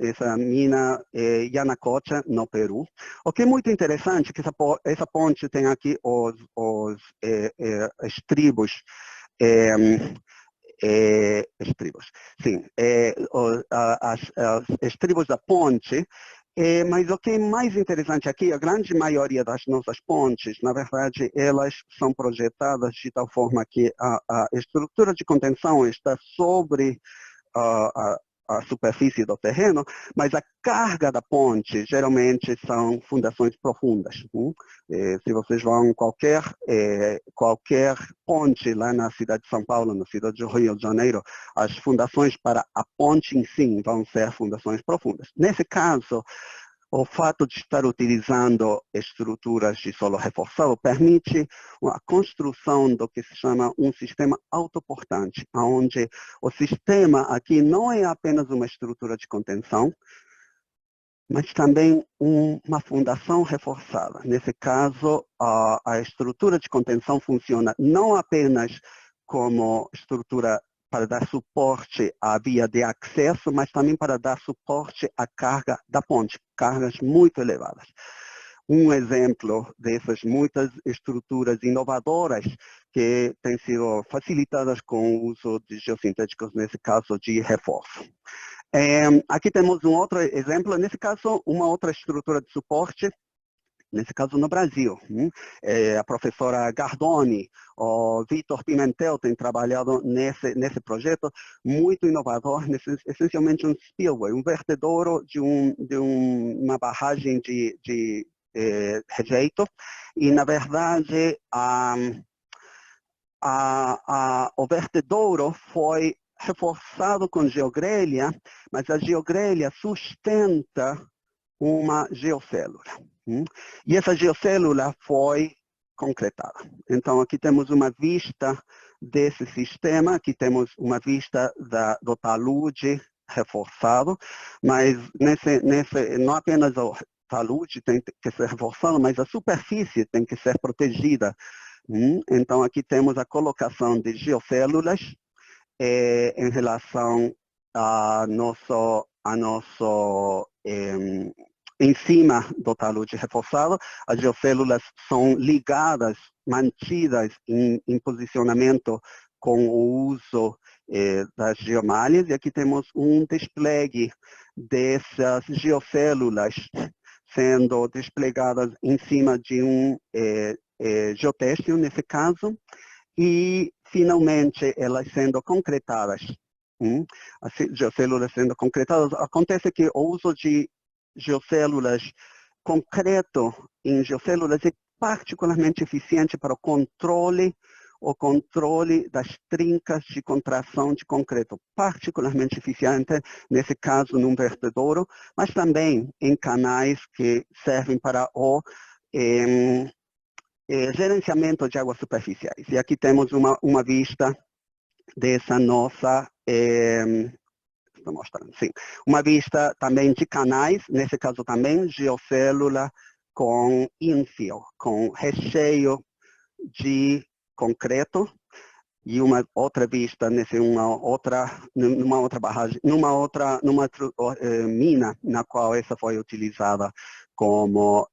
essa mina Yanacocha, no Peru. O que é muito interessante é que essa ponte tem aqui os estribos, os estribos da ponte. Mas o que é mais interessante aqui, a grande maioria das nossas pontes, na verdade, elas são projetadas de tal forma que a estrutura de contenção está sobre a superfície do terreno, mas a carga da ponte geralmente são fundações profundas. Se vocês vão qualquer ponte lá na cidade de São Paulo, na cidade do Rio de Janeiro, as fundações para a ponte em si vão ser fundações profundas. Nesse caso, o fato de estar utilizando estruturas de solo reforçado permite a construção do que se chama um sistema autoportante, onde o sistema aqui não é apenas uma estrutura de contenção, mas também uma fundação reforçada. Nesse caso, a estrutura de contenção funciona não apenas como estrutura para dar suporte à via de acesso, mas também para dar suporte à carga da ponte, cargas muito elevadas. Um exemplo dessas muitas estruturas inovadoras que têm sido facilitadas com o uso de geossintéticos, nesse caso de reforço. Aqui temos um outro exemplo, nesse caso, uma outra estrutura de suporte, nesse caso no Brasil. A professora Gardoni, o Vitor Pimentel tem trabalhado nesse projeto muito inovador, essencialmente um spillway, um vertedouro de uma barragem de rejeito, e na verdade o vertedouro foi reforçado com geogrelha, mas a geogrelha sustenta uma geocélula. E essa geocélula foi concretada. Então, aqui temos uma vista desse sistema, aqui temos uma vista do talude reforçado, mas não apenas o talude tem que ser reforçado, mas a superfície tem que ser protegida. Então, aqui temos a colocação de geocélulas em relação a nosso em cima do talude reforçado. As geocélulas são ligadas, mantidas em posicionamento com o uso das geomalhas, e aqui temos um display dessas geocélulas sendo desplegadas em cima de um geotêxtil, nesse caso, e finalmente elas sendo concretadas. As geocélulas sendo concretadas, acontece que o uso de geocélulas concreto em geocélulas é particularmente eficiente para o controle das trincas de contração de concreto, particularmente eficiente, nesse caso, num vertedouro, mas também em canais que servem para o gerenciamento de águas superficiais. E aqui temos uma vista dessa nossa, estou mostrando, sim, uma vista também de canais, nesse caso também geocélula com infill, com recheio de concreto, e uma outra vista numa outra barragem, numa mina na qual essa foi utilizada como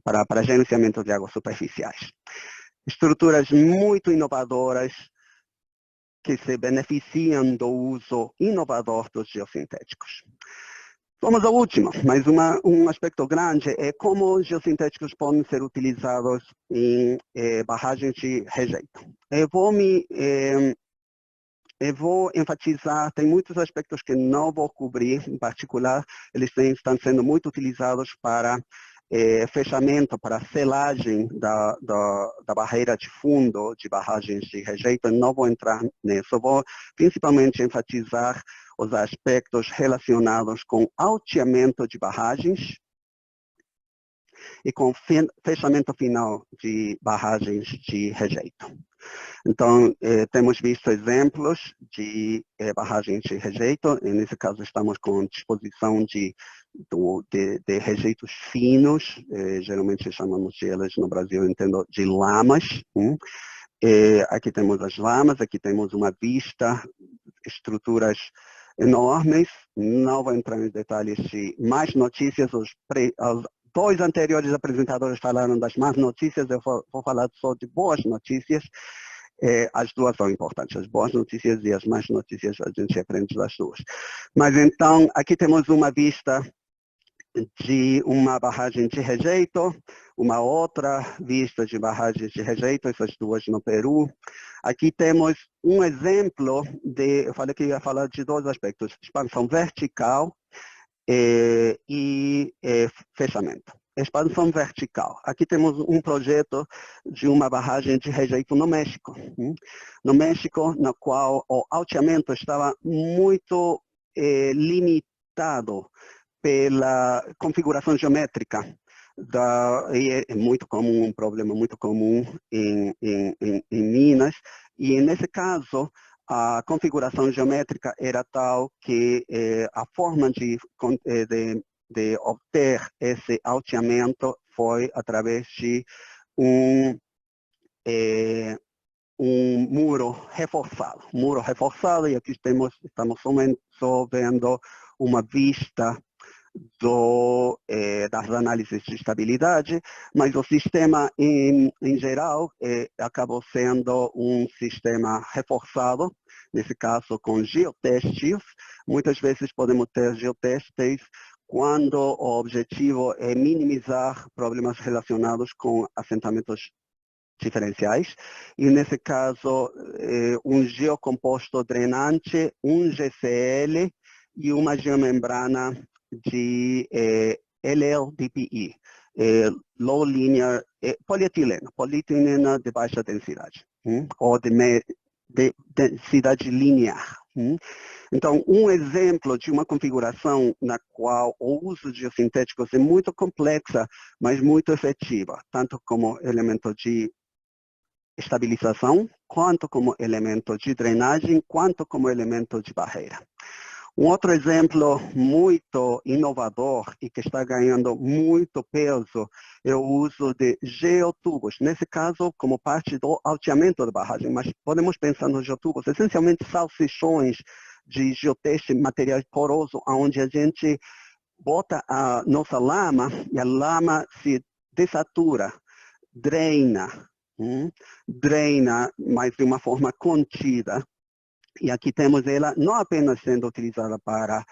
para gerenciamento de águas superficiais. Estruturas muito inovadoras, que se beneficiam do uso inovador dos geossintéticos. Vamos ao último, mas um aspecto grande é como os geossintéticos podem ser utilizados em barragens de rejeito. Eu vou enfatizar, tem muitos aspectos que não vou cobrir, em particular, eles estão sendo muito utilizados para fechamento, para selagem da barreira de fundo de barragens de rejeito. Não vou entrar nisso, vou principalmente enfatizar os aspectos relacionados com alteamento de barragens e com fechamento final de barragens de rejeito. Então, temos visto exemplos de barragens de rejeito, e nesse caso estamos com disposição de rejeitos finos, geralmente chamamos elas no Brasil, entendo, de lamas. Aqui temos as lamas, aqui temos uma vista, estruturas enormes, não vou entrar em detalhes de mais notícias, os dois anteriores apresentadores falaram das más notícias, eu vou falar só de boas notícias. As duas são importantes, as boas notícias e as más notícias, a gente aprende das duas. Mas então, aqui temos uma vista de uma barragem de rejeito, uma outra vista de barragens de rejeito, essas duas no Peru. Aqui temos um exemplo eu falei que ia falar de dois aspectos, expansão vertical e fechamento. Expansão vertical. Aqui temos um projeto de uma barragem de rejeito no México. No México, no qual o alteamento estava muito limitado pela configuração geométrica. É muito comum, um problema muito comum em Minas. E nesse caso, a configuração geométrica era tal que a forma de obter esse alteamento foi através de um muro reforçado. E aqui estamos só vendo uma vista das análises de estabilidade, mas o sistema em geral acabou sendo um sistema reforçado, nesse caso com geotestes. Muitas vezes podemos ter geotestes quando o objetivo é minimizar problemas relacionados com assentamentos diferenciais, e nesse caso um geocomposto drenante, um GCL e uma geomembrana de LLDPE, Low Linear polietileno de baixa densidade, ou de densidade linear. Então, um exemplo de uma configuração na qual o uso de geossintéticos é muito complexa, mas muito efetiva, tanto como elemento de estabilização, quanto como elemento de drenagem, quanto como elemento de barreira. Um outro exemplo muito inovador e que está ganhando muito peso é o uso de geotubos. Nesse caso, como parte do alteamento da barragem, mas podemos pensar nos geotubos, essencialmente salsichões de geoteste materiais porosos, onde a gente bota a nossa lama e a lama se desatura, drena, mas de uma forma contida. E aqui temos ela não apenas sendo utilizada para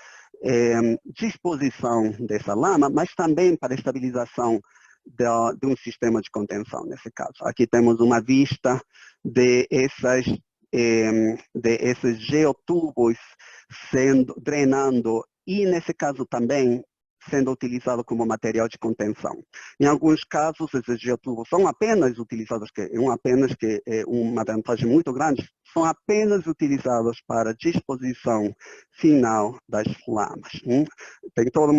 disposição dessa lama, mas também para estabilização de um sistema de contenção, nesse caso. Aqui temos uma vista de esses geotubos drenando e, nesse caso também, sendo utilizado como material de contenção. Em alguns casos, esses geotubos são apenas utilizados, que é uma vantagem muito grande, são apenas utilizados para disposição final das lamas. Tem toda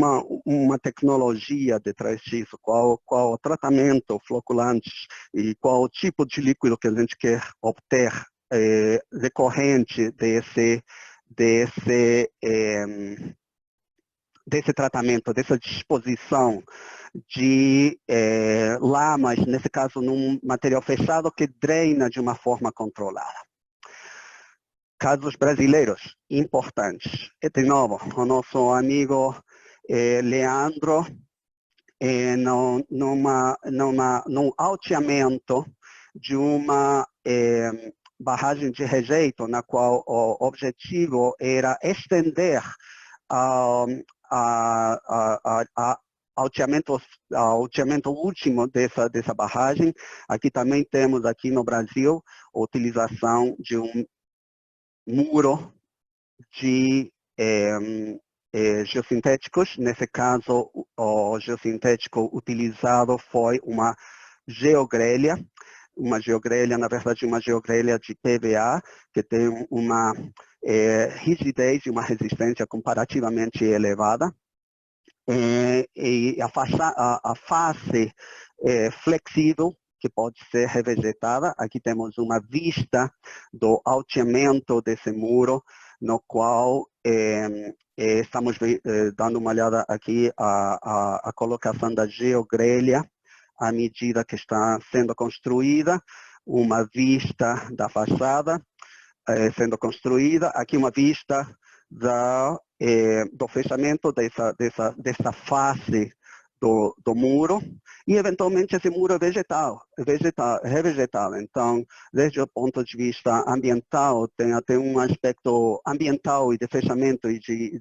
uma tecnologia detrás disso, qual o tratamento floculante e qual o tipo de líquido que a gente quer obter decorrente desse tratamento, dessa disposição de lamas, nesse caso num material fechado que drena de uma forma controlada. Casos brasileiros importantes. E de novo, o nosso amigo Leandro, num alteamento de uma barragem de rejeito, na qual o objetivo era estender alteamento último dessa barragem. Aqui também temos, aqui no Brasil, a utilização de um muro de geossintéticos. Nesse caso, o geossintético utilizado foi uma geogrelha, na verdade, uma geogrelha de PVA, que tem uma rigidez e uma resistência comparativamente elevada. E a face flexível, que pode ser revegetada. Aqui temos uma vista do alteamento desse muro, no qual estamos dando uma olhada aqui a colocação da geogrelha à medida que está sendo construída, uma vista da fachada sendo construída, aqui uma vista do fechamento dessa face do muro, e eventualmente esse muro é revegetal. Então, desde o ponto de vista ambiental, tem até um aspecto ambiental e de fechamento e de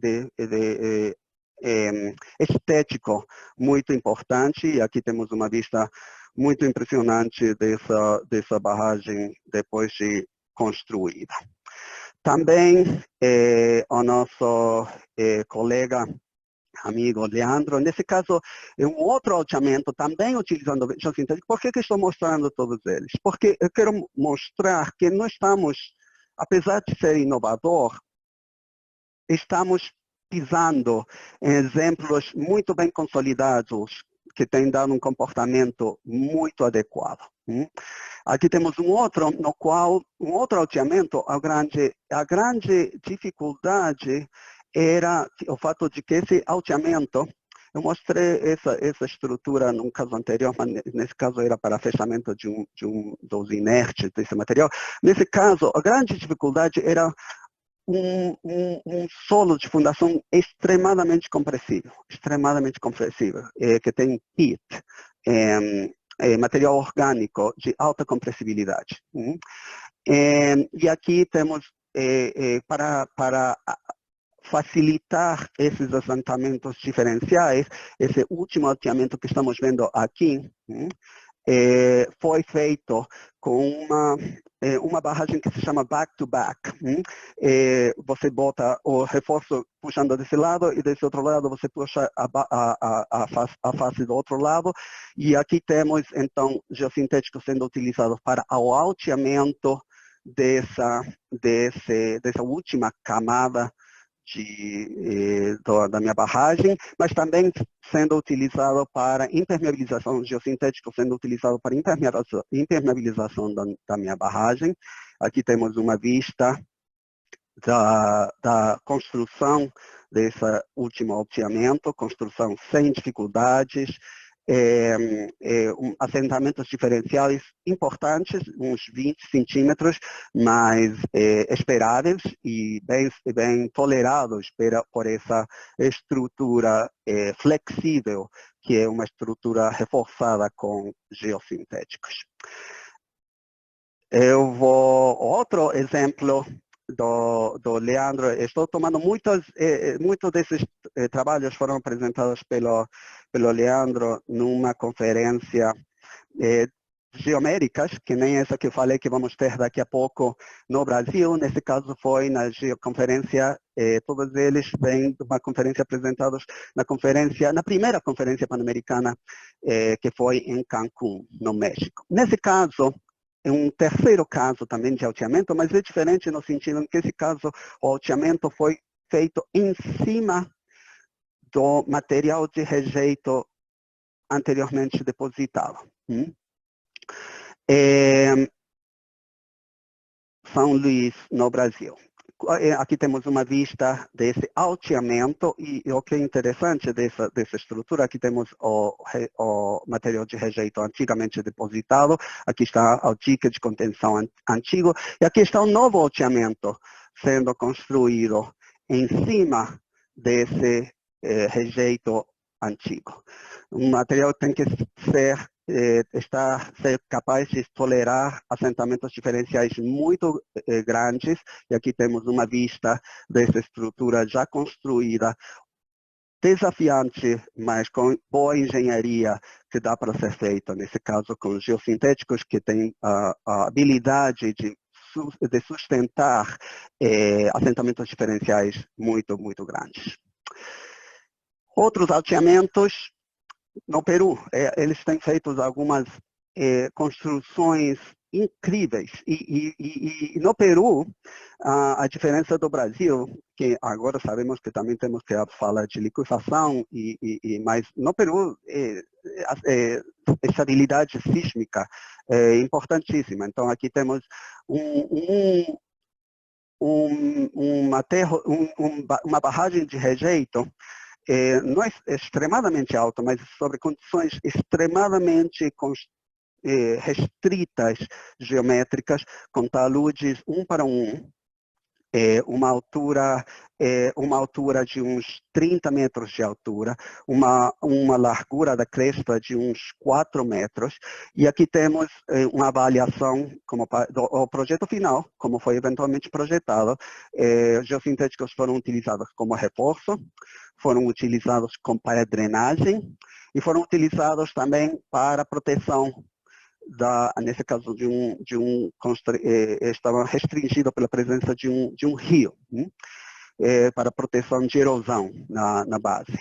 estético muito importante. E aqui temos uma vista muito impressionante dessa barragem depois de construída. Também o nosso colega, amigo Leandro, nesse caso, é um outro alteamento, também utilizando geossintético. Por que estou mostrando todos eles? Porque eu quero mostrar que nós estamos, apesar de ser inovador, estamos pisando em exemplos muito bem consolidados, que têm dado um comportamento muito adequado. Aqui temos um outro, no qual, um outro alteamento, a grande dificuldade era o fato de que esse alteamento, eu mostrei essa estrutura num caso anterior, mas nesse caso era para fechamento dos inertes desse material. Nesse caso, a grande dificuldade era um solo de fundação extremamente compressível, que tem PIT, material orgânico de alta compressibilidade. E aqui temos, para facilitar esses assentamentos diferenciais, esse último alteamento que estamos vendo aqui, foi feito com uma barragem que se chama back-to-back. Você bota o reforço puxando desse lado e desse outro lado você puxa a face do outro lado. E aqui temos, então, geossintético sendo utilizado para o alteamento dessa última camada da minha barragem, mas também sendo utilizado para impermeabilização, geossintético sendo utilizado para impermeabilização da minha barragem. Aqui temos uma vista da construção desse último alteamento, construção sem dificuldades, assentamentos diferenciais importantes, uns 20 centímetros, mas esperáveis e bem tolerados por essa estrutura flexível, que é uma estrutura reforçada com geossintéticos. Outro exemplo do Leandro, estou tomando muitos desses trabalhos foram apresentados pelo Leandro numa conferência Geoméricas, que nem essa que eu falei que vamos ter daqui a pouco no Brasil. Nesse caso foi na Geoconferência, todos eles vêm de uma conferência apresentados na primeira conferência pan-americana, que foi em Cancún, no México. Nesse caso, é um terceiro caso também de alteamento, mas é diferente no sentido em que esse caso, o alteamento foi feito em cima do material de rejeito anteriormente depositado. São Luís, no Brasil. Aqui temos uma vista desse alteamento e o que é interessante dessa estrutura, aqui temos o material de rejeito antigamente depositado, aqui está o dique de contenção antigo e aqui está um novo alteamento sendo construído em cima desse rejeito antigo. O material tem que ser está ser capaz de tolerar assentamentos diferenciais muito grandes, e aqui temos uma vista dessa estrutura já construída, desafiante, mas com boa engenharia que dá para ser feita, nesse caso com geossintéticos que têm a habilidade de sustentar assentamentos diferenciais muito, muito grandes. Outros alteamentos, no Peru, eles têm feito algumas construções incríveis. E no Peru, a diferença do Brasil, que agora sabemos que também temos que falar de liquefação, mas no Peru, estabilidade sísmica é importantíssima. Então, aqui temos uma barragem de rejeito não é extremamente alta, mas sobre condições extremamente restritas geométricas, com taludes 1:1, uma altura de uns 30 metros de altura, uma largura da cresta de uns 4 metros, e aqui temos uma avaliação do projeto final, como foi eventualmente projetado. Geossintéticos foram utilizados como reforço, foram utilizados para drenagem, e foram utilizados também para proteção nesse caso estava restringido pela presença de um rio, para proteção de erosão na base.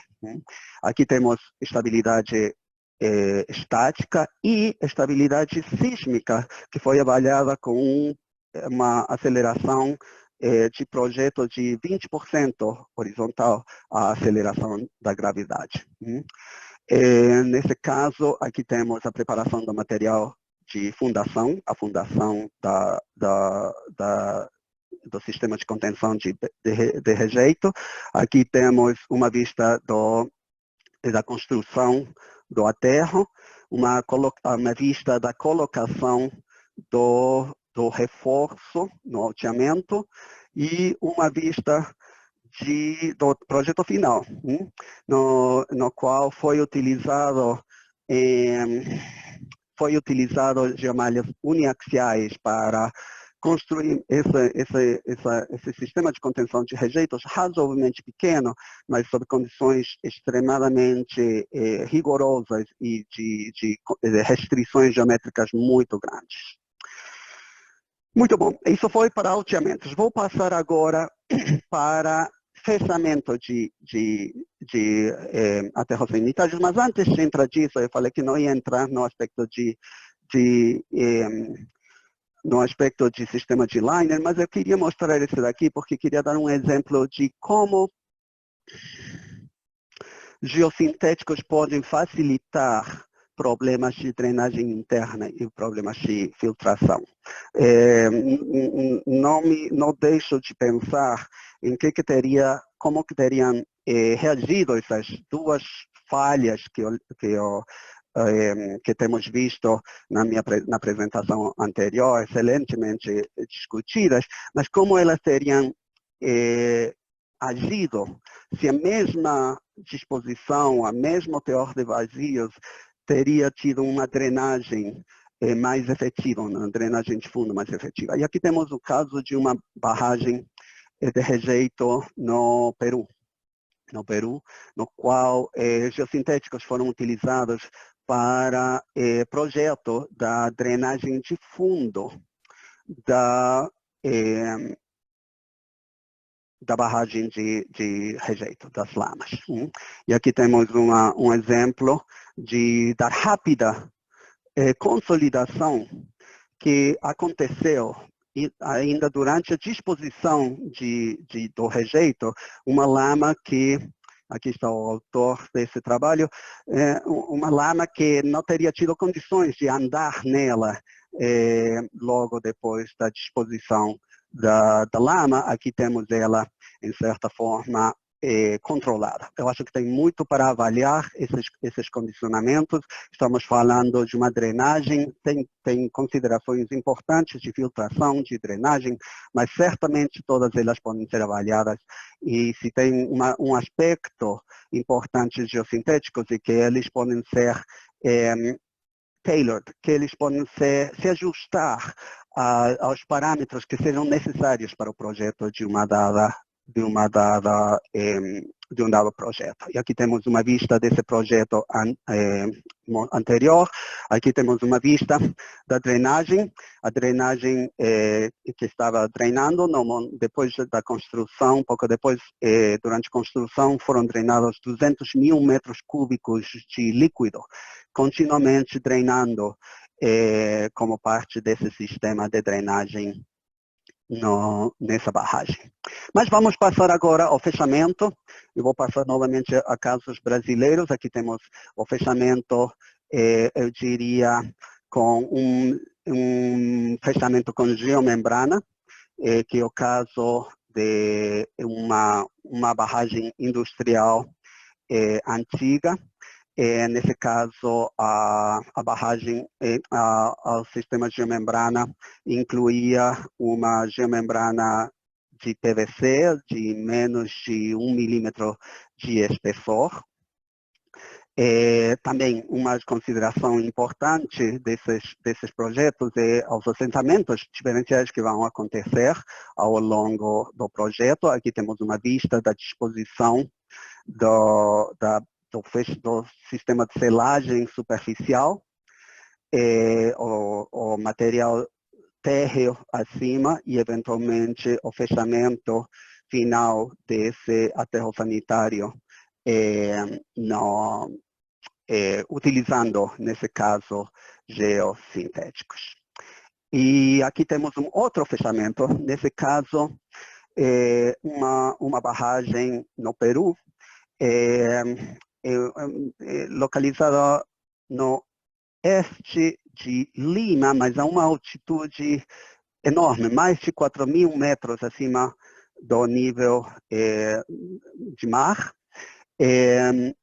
Aqui temos estabilidade estática e estabilidade sísmica, que foi avaliada com uma aceleração de projeto de 20% horizontal à aceleração da gravidade. Nesse caso, aqui temos a preparação do material de fundação, a fundação do sistema de contenção de rejeito. Aqui temos uma vista da construção do aterro, uma vista da colocação do reforço no alteamento e uma vista do projeto final, no qual foi utilizado geomalhas uniaxiais para construir esse sistema de contenção de rejeitos razoavelmente pequeno, mas sob condições extremadamente rigorosas e de restrições geométricas muito grandes. Muito bom, isso foi para alteamentos. Vou passar agora para fechamento de aterros sanitários, mas antes de entrar disso, eu falei que não ia entrar no aspecto no aspecto de sistema de liner, mas eu queria mostrar esse daqui porque queria dar um exemplo de como geossintéticos podem facilitar problemas de drenagem interna e problemas de filtração. Não deixo de pensar em como que teriam reagido essas duas falhas que temos visto na apresentação anterior, excelentemente discutidas, mas como elas teriam agido se a mesma disposição, a mesmo teor de vazios, teria tido uma drenagem mais efetiva, uma drenagem de fundo mais efetiva. E aqui temos o caso de uma barragem de rejeito no Peru, no qual geossintéticos foram utilizados para projeto da drenagem de fundo da barragem de rejeito, das lamas. E aqui temos um exemplo da rápida consolidação que aconteceu ainda durante a disposição do rejeito, uma lama que, aqui está o autor desse trabalho, uma lama que não teria tido condições de andar nela logo depois da disposição da lama. Aqui temos ela, em certa forma, controlada. Eu acho que tem muito para avaliar esses condicionamentos. Estamos falando de uma drenagem, tem considerações importantes de filtração, de drenagem, mas certamente todas elas podem ser avaliadas. E se tem um aspecto importante de geossintéticos é que eles podem ser tailored, que eles podem se ajustar aos parâmetros que serão necessários para o projeto de um dado projeto. E aqui temos uma vista desse projeto anterior. Aqui temos uma vista da drenagem. A drenagem que estava drenando depois da construção, pouco depois, durante a construção, foram drenados 200.000 metros cúbicos de líquido, continuamente drenando como parte desse sistema de drenagem nessa barragem. Mas vamos passar agora ao fechamento. Eu vou passar novamente a casos brasileiros. Aqui temos o fechamento, eu diria, com um fechamento com geomembrana, que é o caso de uma barragem industrial antiga. Nesse caso, a barragem, o sistema de geomembrana incluía uma geomembrana de PVC de menos de 1 milímetro de espessor. Também uma consideração importante desses projetos é os assentamentos diferenciais que vão acontecer ao longo do projeto. Aqui temos uma vista da disposição do sistema de selagem superficial, o material térreo acima e, eventualmente, o fechamento final desse aterro sanitário, utilizando, nesse caso, geossintéticos. E aqui temos um outro fechamento, nesse caso, uma barragem no Peru, localizada no este de Lima, mas a uma altitude enorme, mais de 4.000 metros acima do nível de mar. E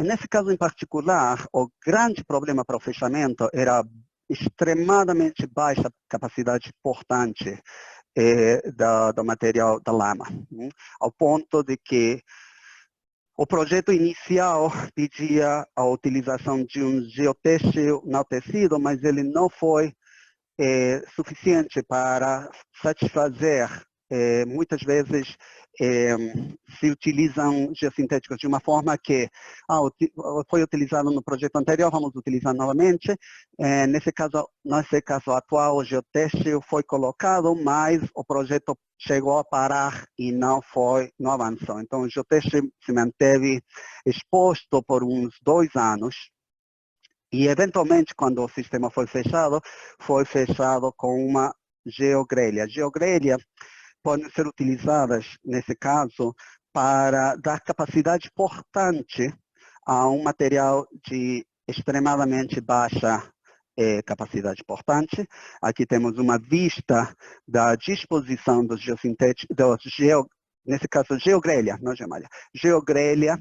nesse caso em particular, o grande problema para o fechamento era a extremamente baixa capacidade portante do material da lama, ao ponto de que o projeto inicial pedia a utilização de um geotêxtil não tecido, mas ele não foi suficiente para satisfazer. Muitas vezes se utilizam geossintéticos de uma forma que foi utilizado no projeto anterior, vamos utilizar novamente. Nesse caso atual, o geotêxtil foi colocado, mas o projeto chegou a parar e não avançou. Então, o geotêxtil se manteve exposto por uns 2 anos. E, eventualmente, quando o sistema foi fechado com uma geogrelha. Geogrelha podem ser utilizadas, nesse caso, para dar capacidade portante a um material de extremadamente baixa capacidade portante. Aqui temos uma vista da disposição dos geossintéticos, nesse caso, geogrelha, não gemalha. Geogrelha,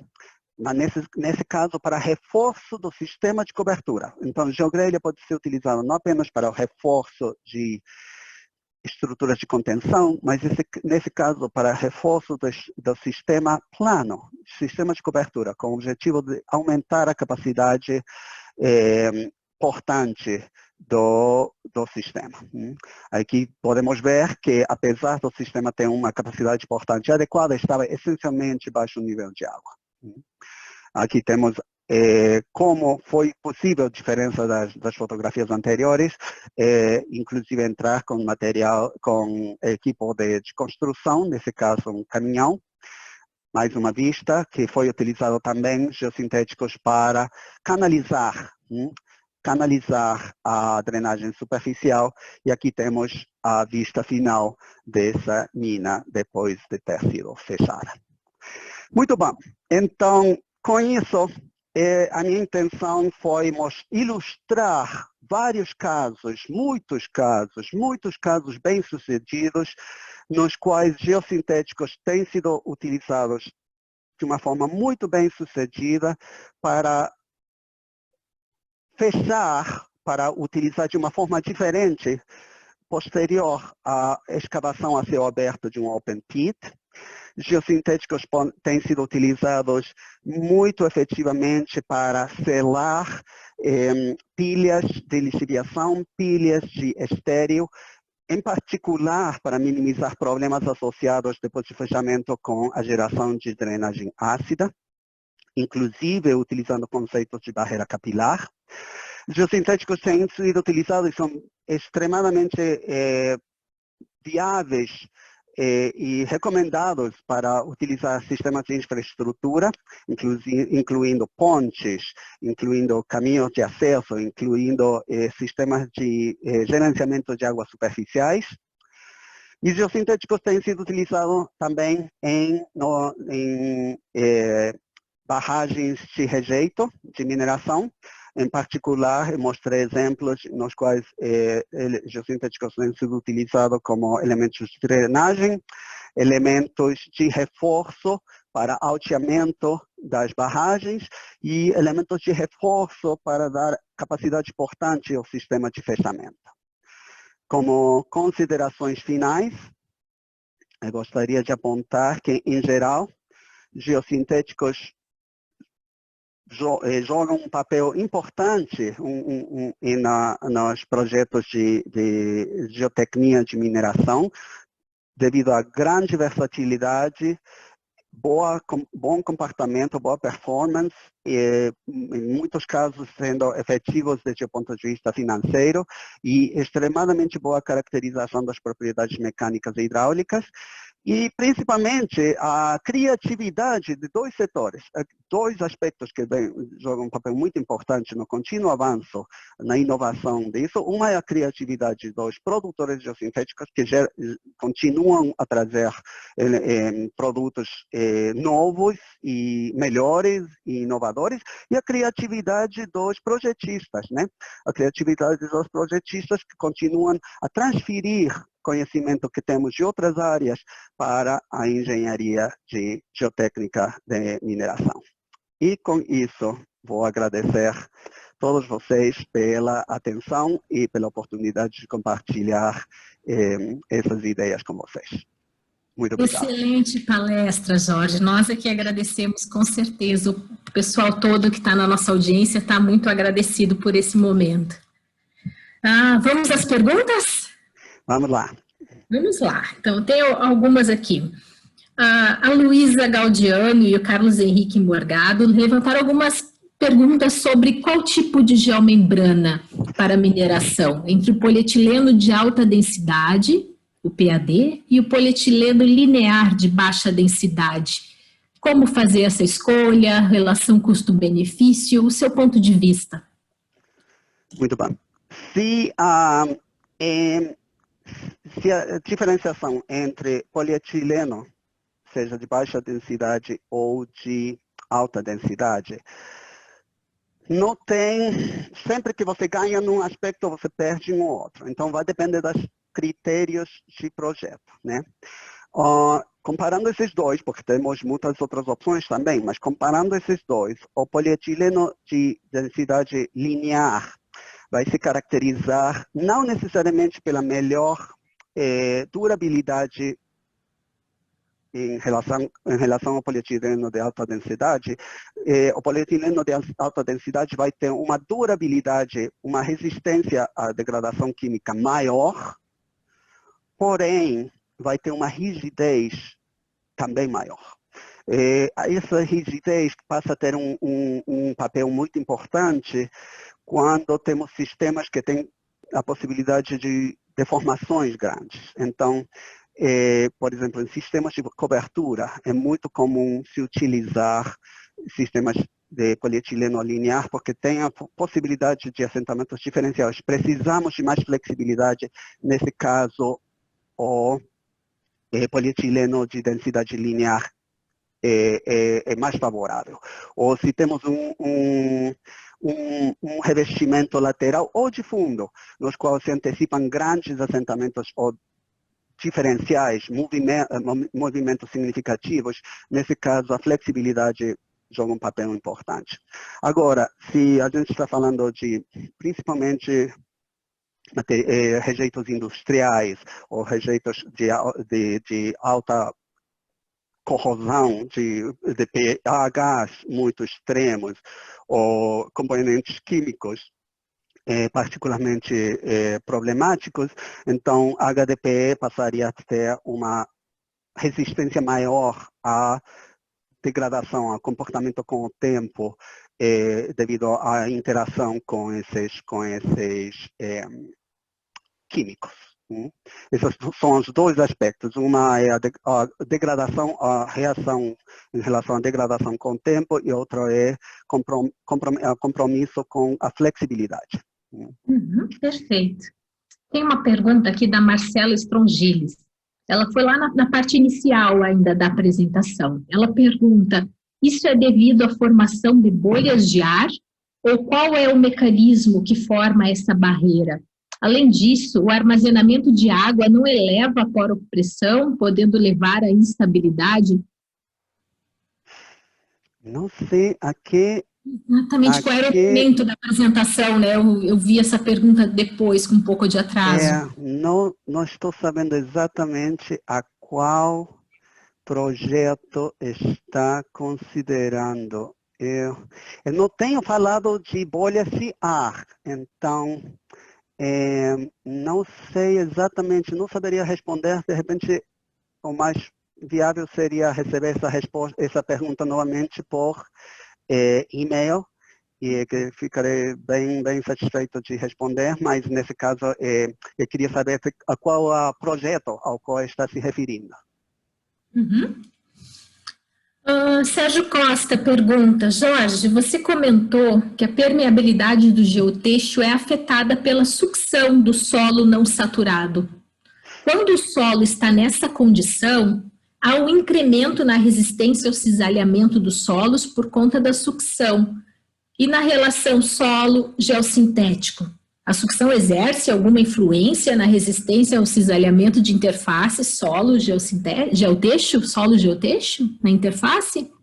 nesse caso, para reforço do sistema de cobertura. Então, geogrelha pode ser utilizada não apenas para o reforço de estruturas de contenção, mas nesse caso para reforço do sistema plano, sistema de cobertura, com o objetivo de aumentar a capacidade portante do sistema. Aqui podemos ver que, apesar do sistema ter uma capacidade portante adequada, estava essencialmente baixo nível de água. Aqui temos como foi possível, a diferença das fotografias anteriores, inclusive entrar com material, com equipe de construção, nesse caso um caminhão. Mais uma vista, que foi utilizado também geossintéticos para canalizar a drenagem superficial. E aqui temos a vista final dessa mina depois de ter sido fechada. Muito bom. Então, com isso, a minha intenção foi ilustrar vários casos, muitos casos bem-sucedidos, nos quais geossintéticos têm sido utilizados de uma forma muito bem-sucedida para fechar, para utilizar de uma forma diferente, posterior à escavação a céu aberto de um open pit, Geossintéticos têm sido utilizados muito efetivamente para selar pilhas de lixiviação, pilhas de estéreo, em particular para minimizar problemas associados depois de fechamento com a geração de drenagem ácida, inclusive utilizando conceitos de barreira capilar. Geossintéticos têm sido utilizados e são extremamente viáveis e recomendados para utilizar sistemas de infraestrutura, incluindo pontes, incluindo caminhos de acesso, incluindo sistemas de gerenciamento de águas superficiais. E geossintéticos têm sido utilizados também em barragens de rejeito de mineração. Em particular, eu mostrei exemplos nos quais geossintéticos têm sido utilizados como elementos de drenagem, elementos de reforço para alteamento das barragens e elementos de reforço para dar capacidade portante ao sistema de fechamento. Como considerações finais, eu gostaria de apontar que, em geral, geossintéticos jogam um papel importante nos projetos de geotecnia de mineração, devido à grande versatilidade, bom comportamento, boa performance, e, em muitos casos sendo efetivos desde o ponto de vista financeiro, e extremadamente boa caracterização das propriedades mecânicas e hidráulicas, e principalmente a criatividade de dois setores, dois aspectos que jogam um papel muito importante no contínuo avanço, na inovação disso. Uma é a criatividade dos produtores geossintéticos, que continuam a trazer produtos novos e melhores e inovadores, e a criatividade dos projetistas, né? A criatividade dos projetistas que continuam a transferir conhecimento que temos de outras áreas para a engenharia de geotécnica de mineração. E com isso, vou agradecer a todos vocês pela atenção e pela oportunidade de compartilhar essas ideias com vocês. Muito obrigado. Excelente palestra, Jorge. Nós é que agradecemos, com certeza. O pessoal todo que está na nossa audiência está muito agradecido por esse momento. Vamos às perguntas? Vamos lá. Vamos lá. Então, tem algumas aqui. A Luísa Gaudiano e o Carlos Henrique Morgado levantaram algumas perguntas sobre qual tipo de geomembrana para mineração, entre o polietileno de alta densidade, o PAD, e o polietileno linear de baixa densidade. Como fazer essa escolha, relação custo-benefício, o seu ponto de vista? Muito bem. Se a diferenciação entre polietileno, seja de baixa densidade ou de alta densidade, não tem, sempre que você ganha num aspecto, você perde no outro. Então, vai depender dos critérios de projeto, né? Comparando esses dois, porque temos muitas outras opções também, mas comparando esses dois, o polietileno de densidade linear vai se caracterizar não necessariamente pela melhor durabilidade em relação ao polietileno de alta densidade. O polietileno de alta densidade vai ter uma durabilidade, uma resistência à degradação química maior, porém vai ter uma rigidez também maior. Essa rigidez passa a ter um papel muito importante quando temos sistemas que têm a possibilidade de deformações grandes. Então, por exemplo, em sistemas de cobertura, é muito comum se utilizar sistemas de polietileno linear, porque tem a possibilidade de assentamentos diferenciais. Precisamos de mais flexibilidade. Nesse caso, o polietileno de densidade linear é mais favorável. Ou se temos um revestimento lateral ou de fundo, nos quais se antecipam grandes assentamentos ou diferenciais, movimentos significativos, nesse caso a flexibilidade joga um papel importante. Agora, se a gente está falando de, principalmente, rejeitos industriais ou rejeitos de alta corrosão de pHs muito extremos ou componentes químicos particularmente problemáticos, então HDPE passaria a ter uma resistência maior à degradação, ao comportamento com o tempo, devido à interação com esses químicos. Esses são os dois aspectos. Uma é a degradação, a reação em relação à degradação com o tempo, e outra é compromisso com a flexibilidade. Perfeito. Tem uma pergunta aqui da Marcela Strongiles. Ela foi lá na parte inicial ainda da apresentação. Ela pergunta, isso é devido à formação de bolhas de ar? Ou qual é o mecanismo que forma essa barreira? Além disso, o armazenamento de água não eleva a poropressão, podendo levar à instabilidade? Não sei a que... Exatamente, qual era o momento da apresentação, né? Eu vi essa pergunta depois, com um pouco de atraso. Não estou sabendo exatamente a qual projeto está considerando. Eu não tenho falado de bolhas de ar, então não sei exatamente, não saberia responder. De repente, o mais viável seria receber essa pergunta novamente por e-mail, e que ficarei bem satisfeito de responder, mas nesse caso eu queria saber a qual projeto ao qual está se referindo. Sérgio Costa pergunta, Jorge, você comentou que a permeabilidade do geotexto é afetada pela sucção do solo não saturado. Quando o solo está nessa condição, há um incremento na resistência ao cisalhamento dos solos por conta da sucção. E na relação solo-geossintético, a sucção exerce alguma influência na resistência ao cisalhamento de interface solo-geotexto, na interface?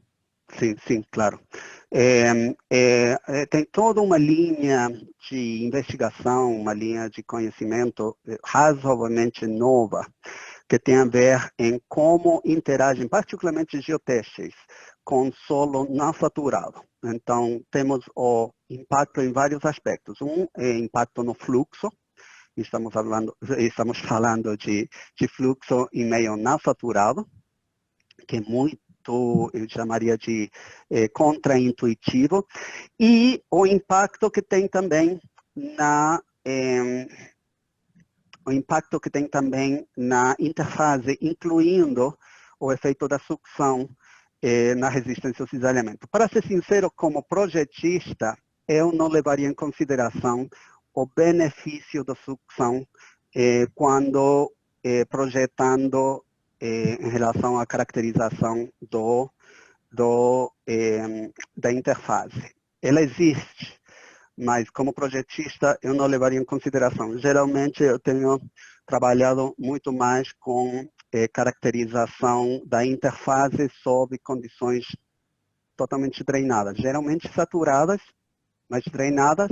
Sim, claro. Tem toda uma linha de investigação, uma linha de conhecimento razoavelmente nova, que tem a ver em como interagem, particularmente geotextos, com solo não saturado. Então, temos o impacto em vários aspectos. Um é impacto no fluxo. Estamos falando de fluxo em meio não saturado, que é muito, eu chamaria de contraintuitivo. E o impacto que tem também na interface, incluindo o efeito da sucção na resistência ao cisalhamento. Para ser sincero, como projetista, eu não levaria em consideração o benefício da sucção quando projetando em relação à caracterização da interface. Ela existe, mas como projetista eu não levaria em consideração. Geralmente eu tenho trabalhado muito mais com caracterização da interface sob condições totalmente drenadas, geralmente saturadas, mas drenadas,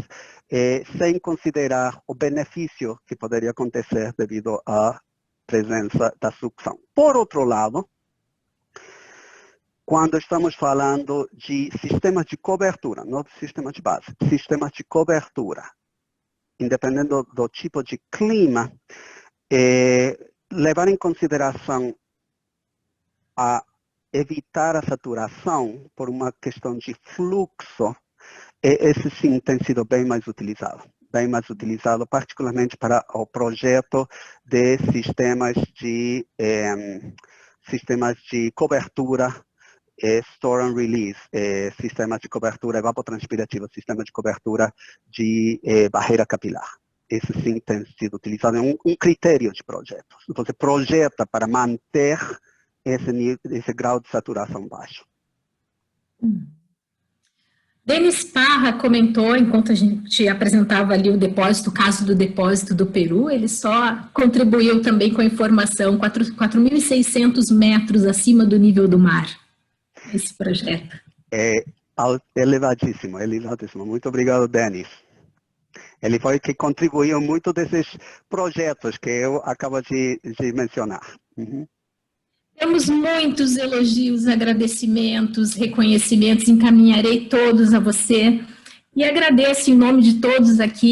sem considerar o benefício que poderia acontecer devido à presença da sucção. Por outro lado, quando estamos falando de sistemas de cobertura, não de sistemas de base, sistemas de cobertura, independendo do tipo de clima, levar em consideração a evitar a saturação por uma questão de fluxo, esse sim tem sido bem mais utilizado, particularmente para o projeto de sistemas de cobertura, store and release, sistemas de cobertura evapotranspirativa, sistemas de cobertura de barreira capilar. Esse sim tem sido utilizado, é um critério de projeto. Você projeta para manter esse grau de saturação baixo. Denis Parra comentou, enquanto a gente apresentava ali o caso do depósito do Peru, ele só contribuiu também com a informação 4.600 metros acima do nível do mar, esse projeto. É elevadíssimo. Muito obrigado, Denis. Ele foi que contribuiu muito desses projetos que eu acabo de mencionar. Temos muitos elogios, agradecimentos, reconhecimentos, encaminharei todos a você e agradeço em nome de todos aqui